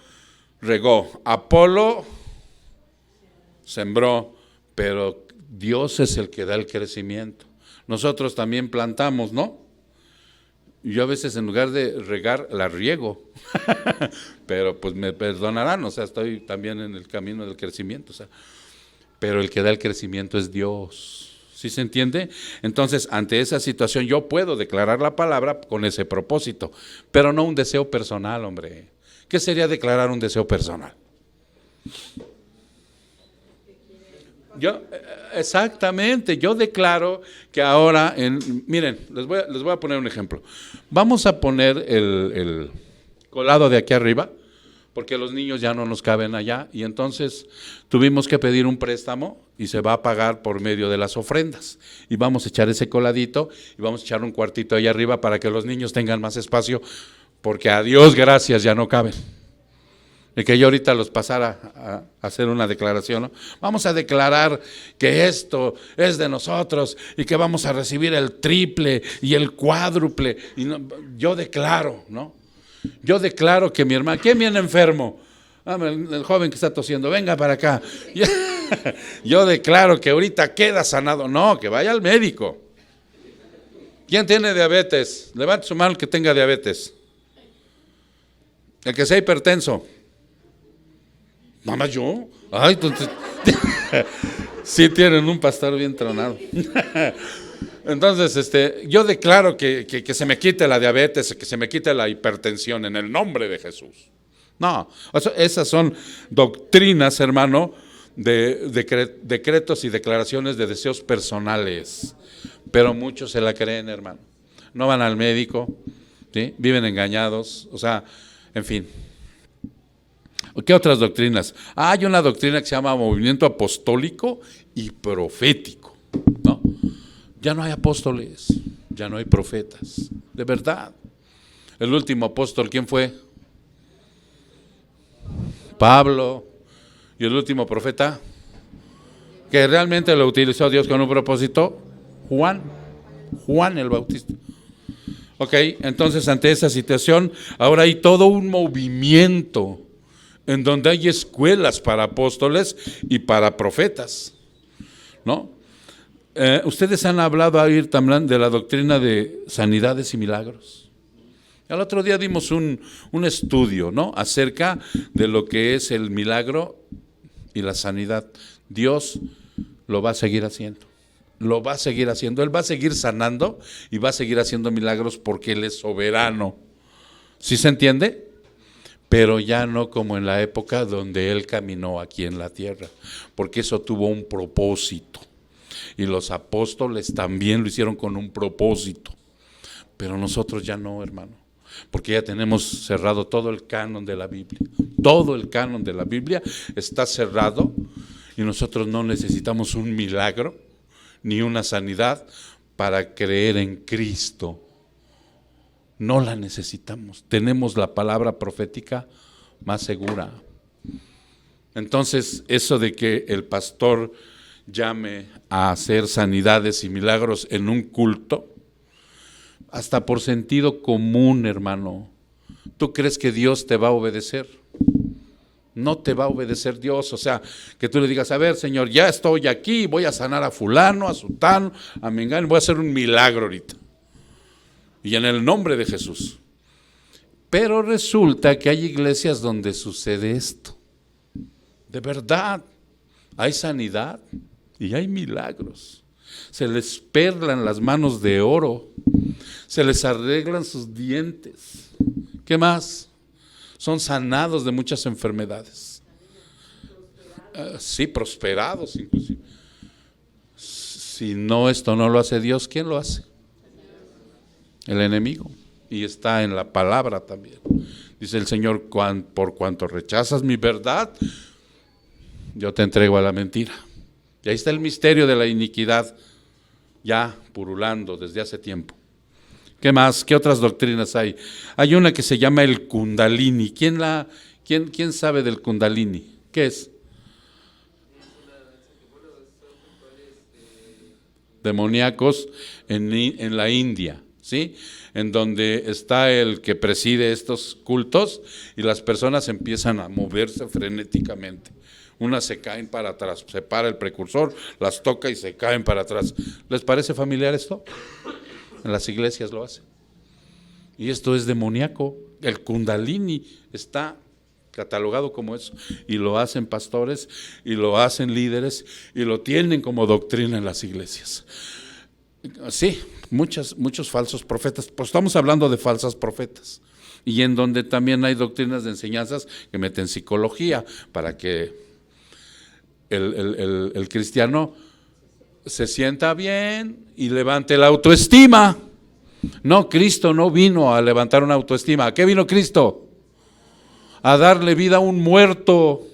regó. Apolo sembró. Pero Dios es el que da el crecimiento. Nosotros también plantamos, ¿no? Yo a veces en lugar de regar, la riego. Pero pues me perdonarán, o sea, estoy también en el camino del crecimiento. O sea, pero el que da el crecimiento es Dios. ¿Sí se entiende? Entonces, ante esa situación yo puedo declarar la palabra con ese propósito, pero no un deseo personal, hombre. ¿Qué sería declarar un deseo personal? Exactamente, yo declaro que ahora, miren, les voy a poner un ejemplo. Vamos a poner el colado de aquí arriba, porque los niños ya no nos caben allá, y entonces tuvimos que pedir un préstamo y se va a pagar por medio de las ofrendas. Y vamos a echar ese coladito y vamos a echar un cuartito ahí arriba para que los niños tengan más espacio, porque a Dios gracias ya no caben. De que yo ahorita los pasara a hacer una declaración, ¿no? Vamos a declarar que esto es de nosotros y que vamos a recibir el triple y el cuádruple. Y no, yo declaro, ¿no? Yo declaro que mi hermano, ¿quién viene enfermo? El joven que está tosiendo, venga para acá. Yo declaro que ahorita queda sanado. No, que vaya al médico. ¿Quién tiene diabetes? Levante su mano el que tenga diabetes. El que sea hipertenso. ¿Nada más yo? Ay, entonces, sí tienen un pastor bien tronado. Entonces, yo declaro que se me quite la diabetes, que se me quite la hipertensión en el nombre de Jesús. No, esas son doctrinas, hermano, de decretos y declaraciones de deseos personales. Pero muchos se la creen, hermano. No van al médico, ¿sí? Viven engañados, o sea, en fin. ¿Qué otras doctrinas? Hay una doctrina que se llama movimiento apostólico y profético, ¿no? Ya no hay apóstoles, ya no hay profetas, de verdad. El último apóstol, ¿quién fue? Pablo. ¿Y el último profeta? Que realmente lo utilizó Dios con un propósito, Juan el Bautista. Ok, entonces ante esa situación, ahora hay todo un movimiento en donde hay escuelas para apóstoles y para profetas, ¿no? Ustedes han hablado ahí también de la doctrina de sanidades y milagros. El otro día dimos un estudio, ¿no?, acerca de lo que es el milagro y la sanidad. Dios lo va a seguir haciendo, lo va a seguir haciendo. Él va a seguir sanando y va a seguir haciendo milagros porque Él es soberano. ¿Sí se entiende? Pero ya no como en la época donde Él caminó aquí en la tierra, porque eso tuvo un propósito. Y los apóstoles también lo hicieron con un propósito. Pero nosotros ya no, hermano, porque ya tenemos cerrado todo el canon de la Biblia. Todo el canon de la Biblia está cerrado y nosotros no necesitamos un milagro ni una sanidad para creer en Cristo. No la necesitamos, tenemos la palabra profética más segura. Entonces, eso de que el pastor llame a hacer sanidades y milagros en un culto, hasta por sentido común, hermano, ¿tú crees que Dios te va a obedecer? No te va a obedecer Dios. O sea, que tú le digas, a ver, Señor, ya estoy aquí, voy a sanar a fulano, a sutano, a mengano, voy a hacer un milagro ahorita. Y en el nombre de Jesús. Pero resulta que hay iglesias donde sucede esto. De verdad, hay sanidad y hay milagros. Se les perlan las manos de oro, se les arreglan sus dientes. ¿Qué más? Son sanados de muchas enfermedades. Sí, prosperados inclusive. Si no, esto no lo hace Dios, ¿quién lo hace? El enemigo. Y está en la palabra también. Dice el Señor, por cuanto rechazas mi verdad, yo te entrego a la mentira. Y ahí está el misterio de la iniquidad, ya purulando desde hace tiempo. ¿Qué más? ¿Qué otras doctrinas hay? Hay una que se llama el Kundalini. ¿Quién sabe del Kundalini? ¿Qué es? Demoníacos en la India, ¿sí? En donde está el que preside estos cultos y las personas empiezan a moverse frenéticamente. Unas se caen para atrás, se para el precursor, las toca y se caen para atrás. ¿Les parece familiar esto? En las iglesias lo hacen. Y esto es demoníaco. El Kundalini está catalogado como eso. Y lo hacen pastores, y lo hacen líderes, y lo tienen como doctrina en las iglesias. Sí, muchos falsos profetas. Pues estamos hablando de falsas profetas. Y en donde también hay doctrinas de enseñanzas que meten psicología para que el cristiano se sienta bien y levante la autoestima. No, Cristo no vino a levantar una autoestima. ¿A qué vino Cristo? A darle vida a un muerto.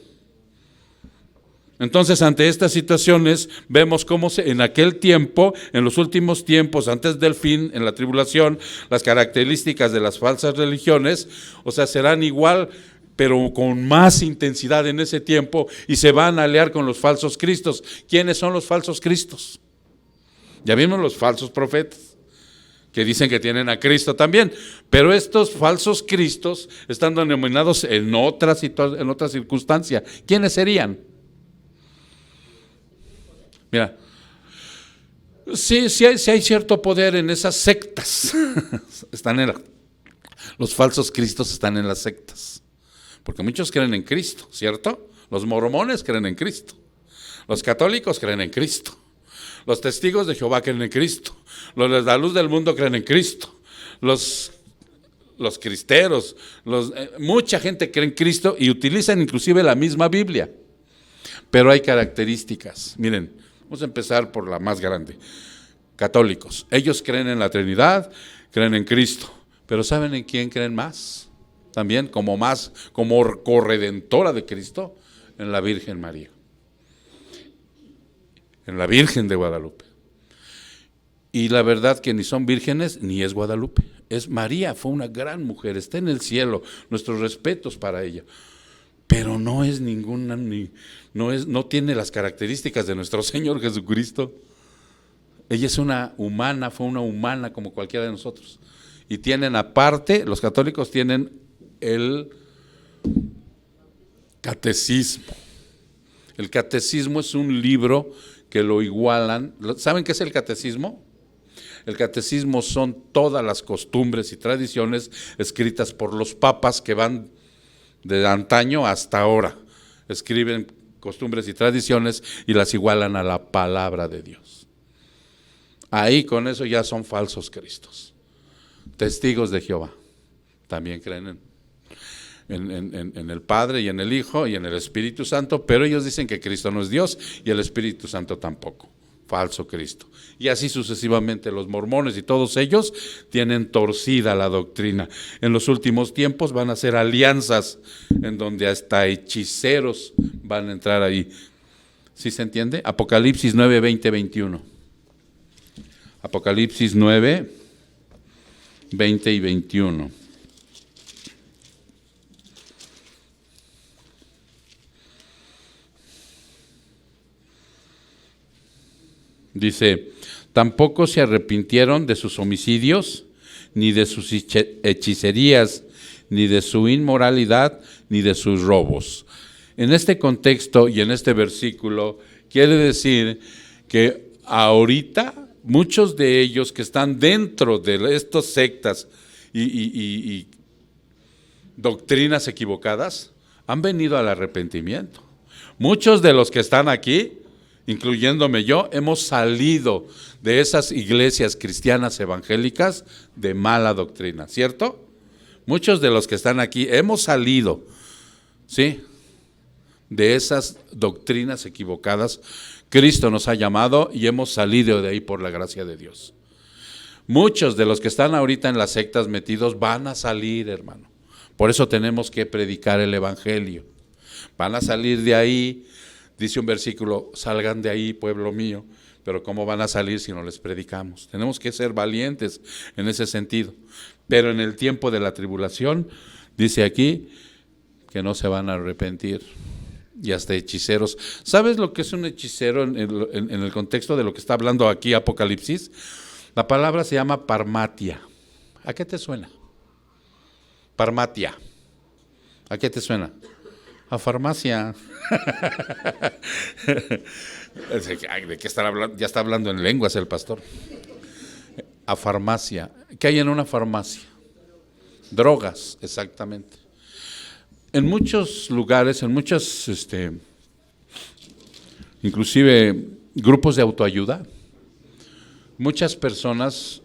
Entonces, ante estas situaciones, vemos cómo en aquel tiempo, en los últimos tiempos, antes del fin, en la tribulación, las características de las falsas religiones, o sea, serán igual, pero con más intensidad en ese tiempo, y se van a aliar con los falsos cristos. ¿Quiénes son los falsos cristos? Ya vimos los falsos profetas, que dicen que tienen a Cristo también, pero estos falsos cristos están denominados en otra circunstancia. ¿Quiénes serían? Mira, sí hay cierto poder en esas sectas. Los falsos cristos están en las sectas, porque muchos creen en Cristo, ¿cierto? Los mormones creen en Cristo, los católicos creen en Cristo, los testigos de Jehová creen en Cristo, los de la luz del mundo creen en Cristo, los cristeros, mucha gente cree en Cristo y utilizan inclusive la misma Biblia, pero hay características. Miren, vamos a empezar por la más grande. Católicos, ellos creen en la Trinidad, creen en Cristo, pero ¿saben en quién creen más? También como corredentora de Cristo, en la Virgen María, en la Virgen de Guadalupe. Y la verdad que ni son vírgenes ni es Guadalupe, es María, fue una gran mujer, está en el cielo, nuestros respetos para ella, pero no es ninguna, no tiene las características de nuestro Señor Jesucristo. Ella es una humana, fue una humana como cualquiera de nosotros. Y tienen aparte, los católicos tienen el catecismo. El catecismo es un libro que lo igualan. ¿Saben qué es el catecismo? El catecismo son todas las costumbres y tradiciones escritas por los papas que van de antaño hasta ahora. Escriben costumbres y tradiciones y las igualan a la palabra de Dios. Ahí con eso ya son falsos cristos. Testigos de Jehová también creen en el Padre y en el Hijo y en el Espíritu Santo, pero ellos dicen que Cristo no es Dios y el Espíritu Santo tampoco. Falso Cristo. Y así sucesivamente los mormones y todos ellos tienen torcida la doctrina. En los últimos tiempos van a hacer alianzas en donde hasta hechiceros van a entrar ahí. ¿Sí se entiende? Apocalipsis 9, 20, 21. Apocalipsis 9, 20 y 21. Dice, tampoco se arrepintieron de sus homicidios, ni de sus hechicerías, ni de su inmoralidad, ni de sus robos. En este contexto y en este versículo quiere decir que ahorita muchos de ellos que están dentro de estas sectas y doctrinas equivocadas han venido al arrepentimiento. Muchos de los que están aquí, incluyéndome yo, hemos salido de esas iglesias cristianas evangélicas de mala doctrina, ¿cierto? Muchos de los que están aquí hemos salido, ¿sí?, de esas doctrinas equivocadas. Cristo nos ha llamado y hemos salido de ahí por la gracia de Dios. Muchos de los que están ahorita en las sectas metidos van a salir, hermano, Por eso tenemos que predicar el evangelio. Van a salir de ahí, dice un versículo, salgan de ahí, pueblo mío, pero ¿cómo van a salir si no les predicamos? Tenemos que ser valientes en ese sentido. Pero en el tiempo de la tribulación, dice aquí, que no se van a arrepentir. Y hasta hechiceros. ¿Sabes lo que es un hechicero en el contexto de lo que está hablando aquí Apocalipsis? La palabra se llama parmatia. ¿A qué te suena? Parmatia. ¿A qué te suena? A farmacia. ¿De qué estará hablando? Ya está hablando en lenguas el pastor. A farmacia. ¿Qué hay en una farmacia? Drogas, exactamente. En muchos lugares, en muchos, inclusive grupos de autoayuda, muchas personas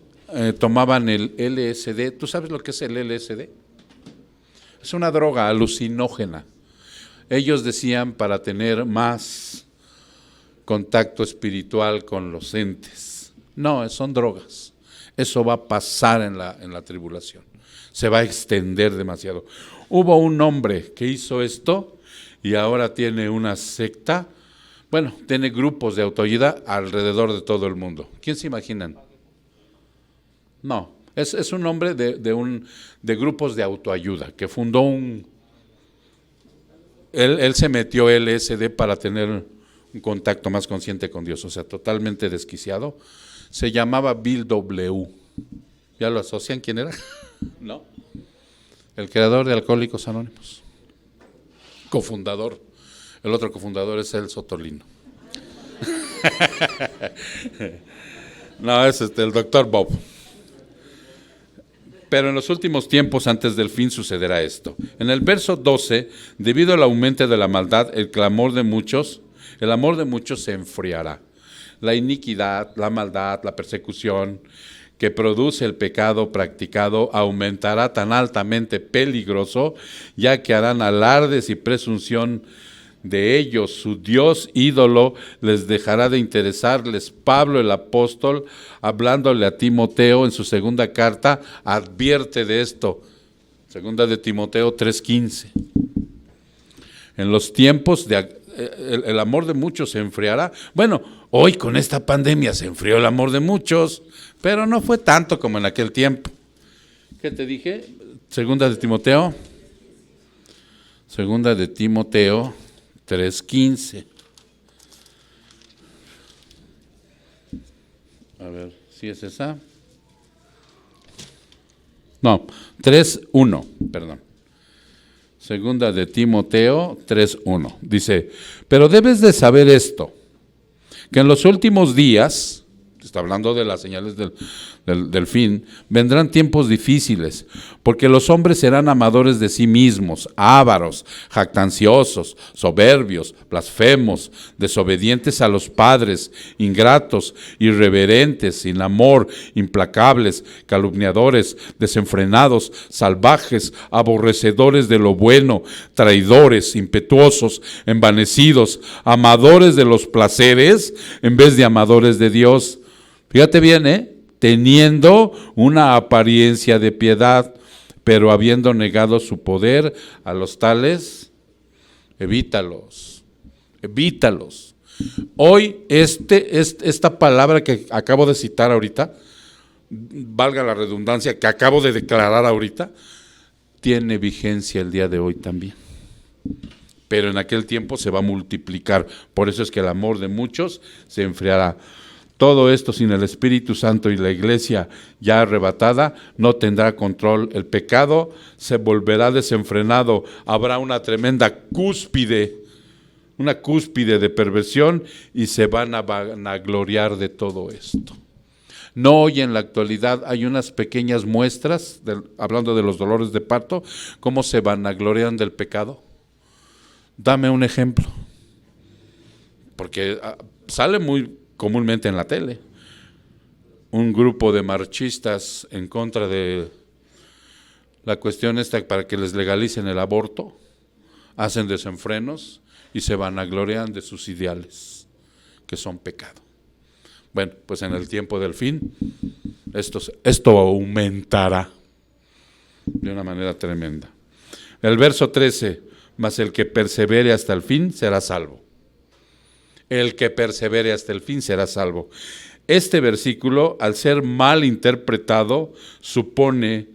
tomaban el LSD. ¿Tú sabes lo que es el LSD? Es una droga alucinógena. Ellos decían para tener más contacto espiritual con los entes. No, son drogas. Eso va a pasar en la tribulación. Se va a extender demasiado. Hubo un hombre que hizo esto y ahora tiene una secta. Bueno, tiene grupos de autoayuda alrededor de todo el mundo. ¿Quién se imaginan? No, es un hombre de grupos de autoayuda que fundó Él se metió LSD para tener un contacto más consciente con Dios, o sea, totalmente desquiciado. Se llamaba Bill W. ¿Ya lo asocian quién era? ¿No? El creador de Alcohólicos Anónimos. Cofundador. El otro cofundador es Celso Tolino. No, es el doctor Bob. Pero en los últimos tiempos, antes del fin, sucederá esto. En el verso 12, debido al aumento de la maldad, el amor de muchos se enfriará. La iniquidad, la maldad, la persecución que produce el pecado practicado aumentará tan altamente peligroso, ya que harán alardes y presunción de ellos. Su Dios ídolo les dejará de interesarles. Pablo el apóstol, hablándole a Timoteo en su segunda carta, advierte de esto. Segunda de Timoteo 3:15. En los tiempos el amor de muchos se enfriará. Bueno, hoy con esta pandemia se enfrió el amor de muchos, pero no fue tanto como en aquel tiempo. ¿Qué te dije? Segunda de Timoteo 3:15. A ver, ¿sí es esa? No, 3:1, perdón. Segunda de Timoteo 3:1. Dice, pero debes de saber esto, que en los últimos días, está hablando de las señales del fin, vendrán tiempos difíciles, porque los hombres serán amadores de sí mismos, ávaros, jactanciosos, soberbios, blasfemos, desobedientes a los padres, ingratos, irreverentes, sin amor, implacables, calumniadores, desenfrenados, salvajes, aborrecedores de lo bueno, traidores, impetuosos, envanecidos, amadores de los placeres en vez de amadores de Dios. Fíjate bien, teniendo una apariencia de piedad, pero habiendo negado su poder a los tales, evítalos. Hoy esta palabra que acabo de citar ahorita, valga la redundancia, que acabo de declarar ahorita, tiene vigencia el día de hoy también. Pero en aquel tiempo se va a multiplicar. Por eso es que el amor de muchos se enfriará. Todo esto sin el Espíritu Santo y la iglesia ya arrebatada no tendrá control. El pecado se volverá desenfrenado. Habrá una tremenda cúspide de perversión y se van a vanagloriar de todo esto. No hoy en la actualidad hay unas pequeñas muestras, hablando de los dolores de parto, cómo se vanaglorian del pecado. Dame un ejemplo. Porque sale muy comúnmente en la tele, un grupo de marchistas en contra de la cuestión esta para que les legalicen el aborto, hacen desenfrenos y se vanaglorian de sus ideales, que son pecado. Bueno, pues en el tiempo del fin, esto aumentará de una manera tremenda. El verso 13, mas el que persevere hasta el fin será salvo. El que persevere hasta el fin será salvo. Este versículo, al ser mal interpretado, supone,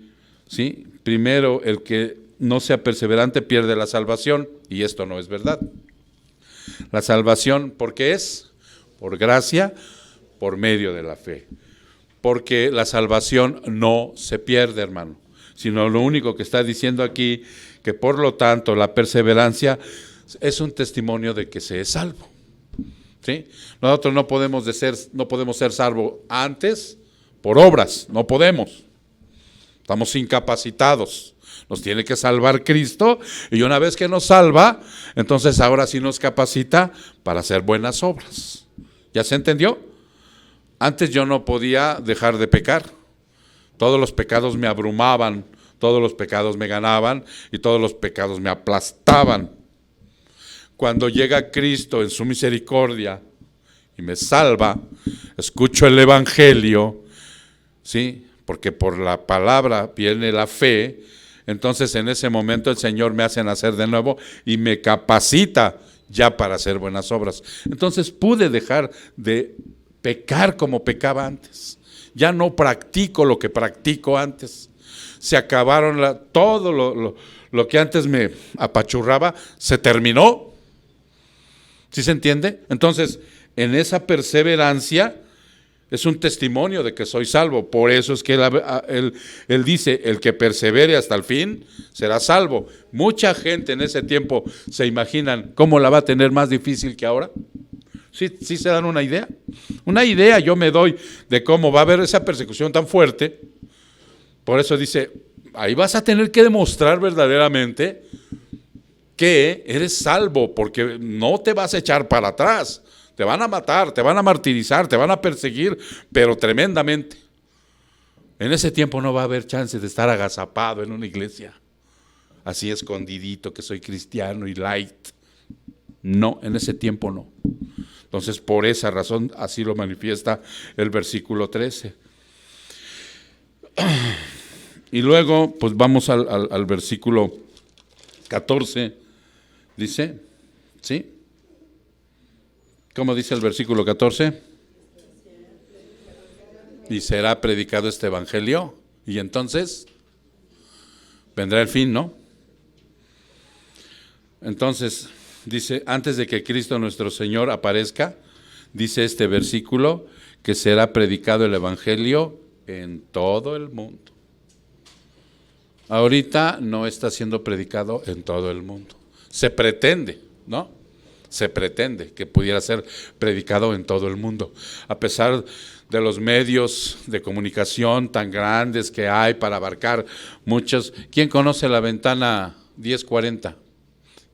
¿sí?, primero, el que no sea perseverante pierde la salvación, y esto no es verdad. La salvación, ¿por qué es? Por gracia, por medio de la fe. Porque la salvación no se pierde, hermano, sino lo único que está diciendo aquí, que por lo tanto la perseverancia es un testimonio de que se es salvo. ¿Sí? Nosotros no podemos ser salvos antes por obras, no podemos. Estamos incapacitados. Nos tiene que salvar Cristo, y una vez que nos salva, entonces ahora sí nos capacita para hacer buenas obras. ¿Ya se entendió? Antes yo no podía dejar de pecar. Todos los pecados me abrumaban, todos los pecados me ganaban y todos los pecados me aplastaban. Cuando llega Cristo en su misericordia y me salva, escucho el Evangelio, ¿sí?, porque por la palabra viene la fe. Entonces en ese momento el Señor me hace nacer de nuevo y me capacita ya para hacer buenas obras. Entonces pude dejar de pecar como pecaba antes. Ya no practico lo que practico antes. Se acabaron todo lo que antes me apachurraba, se terminó. ¿Sí se entiende? Entonces, en esa perseverancia es un testimonio de que soy salvo. Por eso es que él dice, el que persevere hasta el fin será salvo. Mucha gente en ese tiempo se imaginan cómo la va a tener más difícil que ahora. ¿Sí se dan una idea? Una idea yo me doy de cómo va a haber esa persecución tan fuerte. Por eso dice, ahí vas a tener que demostrar verdaderamente que eres salvo, porque no te vas a echar para atrás. Te van a matar, te van a martirizar, te van a perseguir, pero tremendamente. En ese tiempo no va a haber chance de estar agazapado en una iglesia, así escondidito que soy cristiano y light. No, en ese tiempo no. Entonces, por esa razón, así lo manifiesta el versículo 13. Y luego, pues vamos al versículo 14, dice, ¿sí? ¿Cómo dice el versículo 14? Y será predicado este evangelio, y entonces vendrá el fin, ¿no? Entonces, dice, antes de que Cristo nuestro Señor aparezca, dice este versículo, que será predicado el evangelio en todo el mundo. Ahorita no está siendo predicado en todo el mundo. Se pretende, ¿no? Se pretende que pudiera ser predicado en todo el mundo, a pesar de los medios de comunicación tan grandes que hay para abarcar muchos. ¿Quién conoce la ventana 1040?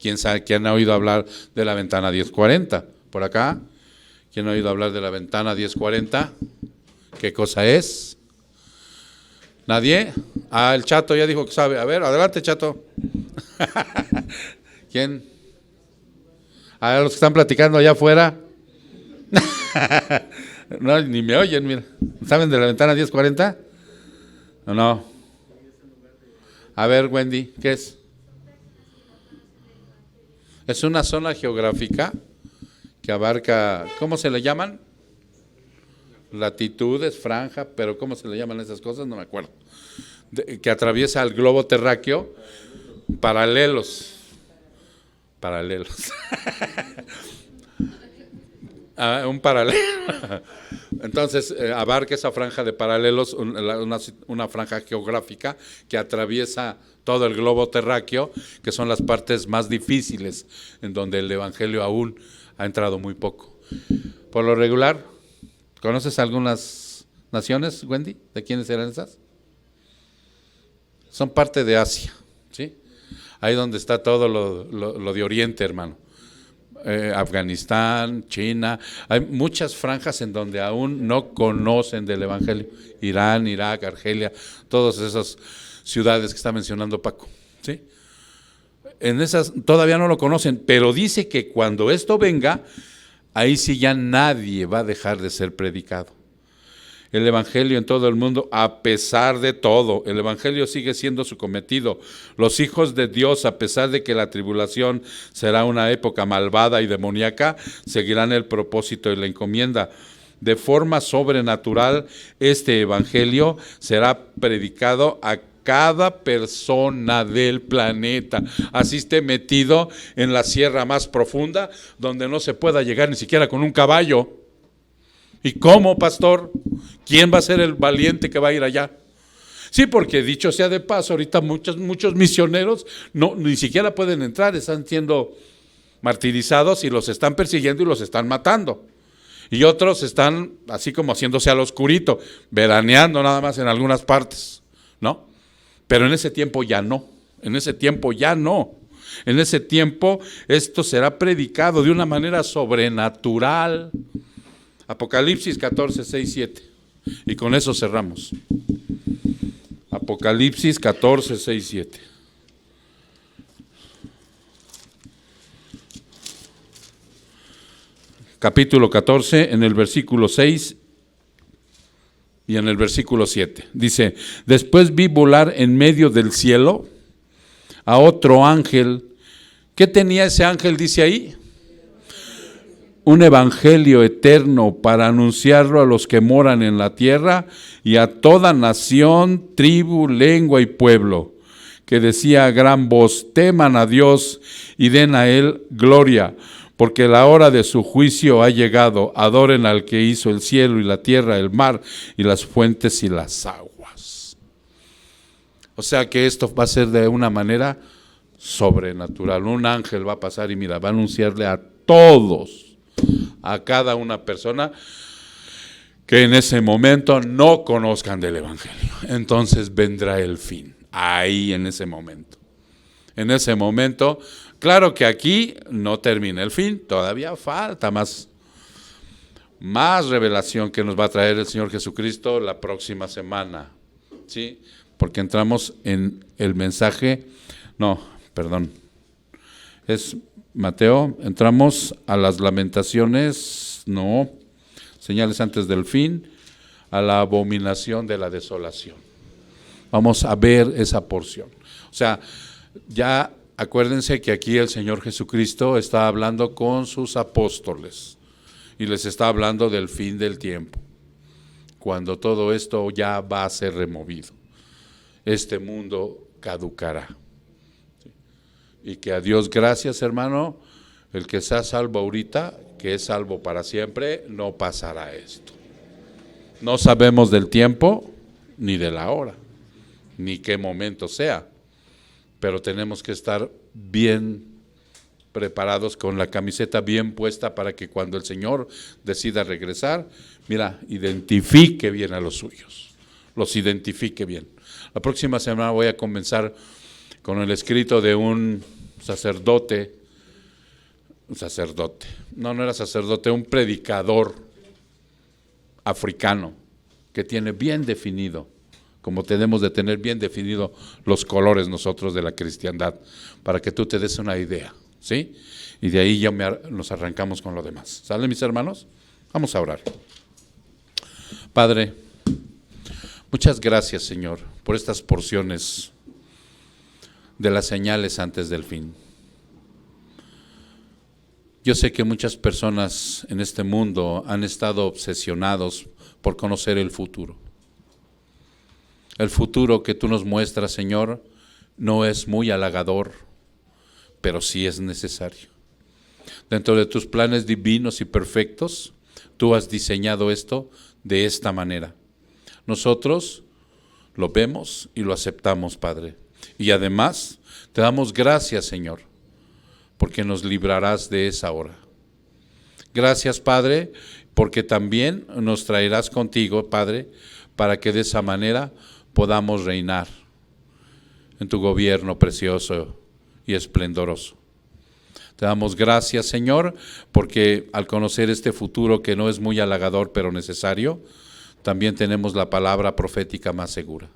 ¿Quién sabe? ¿Quién ha oído hablar de la ventana 1040? ¿Por acá? ¿Quién ha oído hablar de la ventana 1040? ¿Qué cosa es? ¿Nadie? Ah, el Chato ya dijo que sabe. A ver, adelante, Chato. ¿Quién? A los que están platicando allá afuera. No, ni me oyen, mira. ¿Saben de la ventana 1040? ¿O no? A ver, Wendy, ¿qué es? Es una zona geográfica que abarca, ¿cómo se le llaman? Latitudes, franja, pero ¿cómo se le llaman esas cosas? No me acuerdo. Que atraviesa el globo terráqueo, paralelos. Un paralelo. Entonces, abarca esa franja de paralelos, una franja geográfica que atraviesa todo el globo terráqueo, que son las partes más difíciles, en donde el evangelio aún ha entrado muy poco. Por lo regular, ¿conoces algunas naciones, Wendy? ¿De quiénes eran esas? Son parte de Asia, ¿sí? Ahí donde está todo lo de Oriente, hermano. Afganistán, China, hay muchas franjas en donde aún no conocen del evangelio. Irán, Irak, Argelia, todas esas ciudades que está mencionando Paco, ¿sí? En esas todavía no lo conocen, pero dice que cuando esto venga, ahí sí ya nadie va a dejar de ser predicado. el evangelio en todo el mundo, a pesar de todo. El evangelio sigue siendo su cometido. Los hijos de Dios, a pesar de que la tribulación será una época malvada y demoníaca, seguirán el propósito y la encomienda. De forma sobrenatural, este evangelio será predicado a cada persona del planeta, así esté metido en la sierra más profunda, donde no se pueda llegar ni siquiera con un caballo. ¿Y cómo, pastor? ¿Quién va a ser el valiente que va a ir allá? Sí, porque dicho sea de paso, ahorita muchos misioneros ni siquiera pueden entrar, están siendo martirizados y los están persiguiendo y los están matando. Y otros están así como haciéndose al oscurito, veraneando nada más en algunas partes, ¿no? Pero en ese tiempo ya no, en ese tiempo esto será predicado de una manera sobrenatural. Apocalipsis 14, 6, 7. Y con eso cerramos. Apocalipsis 14, 6, 7. Capítulo 14, en el versículo 6 y en el versículo 7. Dice: después vi volar en medio del cielo a otro ángel. ¿Qué tenía ese ángel? Dice ahí: un evangelio eterno para anunciarlo a los que moran en la tierra y a toda nación, tribu, lengua y pueblo, que decía a gran voz: teman a Dios y den a Él gloria, porque la hora de su juicio ha llegado. Adoren al que hizo el cielo y la tierra, el mar y las fuentes y las aguas. O sea que esto va a ser de una manera sobrenatural. Un ángel va a pasar y mira, va a anunciarle a todos, a cada una persona, que en ese momento no conozcan del evangelio. Entonces vendrá el fin, ahí en ese momento. En ese momento, claro que aquí no termina el fin, todavía falta más revelación que nos va a traer el Señor Jesucristo la próxima semana, ¿sí? Porque entramos en el mensaje, es Mateo, entramos a las lamentaciones, señales antes del fin, a la abominación de la desolación. Vamos a ver esa porción. O sea, ya acuérdense que aquí el Señor Jesucristo está hablando con sus apóstoles y les está hablando del fin del tiempo, cuando todo esto ya va a ser removido. Este mundo caducará. Y que a Dios gracias, hermano, el que sea salvo ahorita, que es salvo para siempre, no pasará esto. No sabemos del tiempo, ni de la hora, ni qué momento sea, pero tenemos que estar bien preparados, con la camiseta bien puesta, para que cuando el Señor decida regresar, mira, identifique bien a los suyos, los identifique bien. La próxima semana voy a comenzar con el escrito de un sacerdote, no era sacerdote, un predicador africano, que tiene bien definido, como tenemos de tener bien definido los colores nosotros de la cristiandad, para que tú te des una idea, ¿sí? Y de ahí ya nos arrancamos con lo demás. ¿Sale, mis hermanos? Vamos a orar. Padre, muchas gracias, Señor, por estas porciones de las señales antes del fin. Yo sé que muchas personas en este mundo han estado obsesionados por conocer el futuro. El futuro que tú nos muestras, Señor, no es muy halagador, pero sí es necesario. Dentro de tus planes divinos y perfectos, tú has diseñado esto de esta manera. Nosotros lo vemos y lo aceptamos, Padre. Y además, te damos gracias, Señor, porque nos librarás de esa hora. Gracias, Padre, porque también nos traerás contigo, Padre, para que de esa manera podamos reinar en tu gobierno precioso y esplendoroso. Te damos gracias, Señor, porque al conocer este futuro que no es muy halagador pero necesario, también tenemos la palabra profética más segura.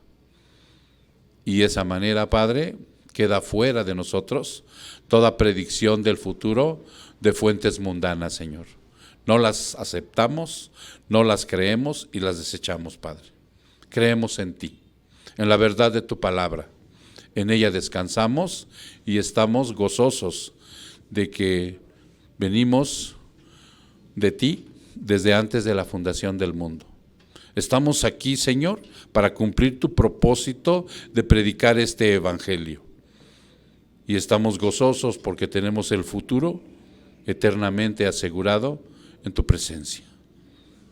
Y de esa manera, Padre, queda fuera de nosotros toda predicción del futuro de fuentes mundanas, Señor. No las aceptamos, no las creemos y las desechamos, Padre. Creemos en ti, en la verdad de tu palabra. En ella descansamos y estamos gozosos de que venimos de ti desde antes de la fundación del mundo. Estamos aquí, Señor, para cumplir tu propósito de predicar este evangelio. Y estamos gozosos porque tenemos el futuro eternamente asegurado en tu presencia.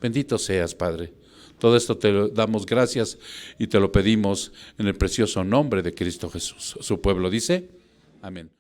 Bendito seas, Padre. Todo esto te lo damos gracias y te lo pedimos en el precioso nombre de Cristo Jesús. Su pueblo dice, amén.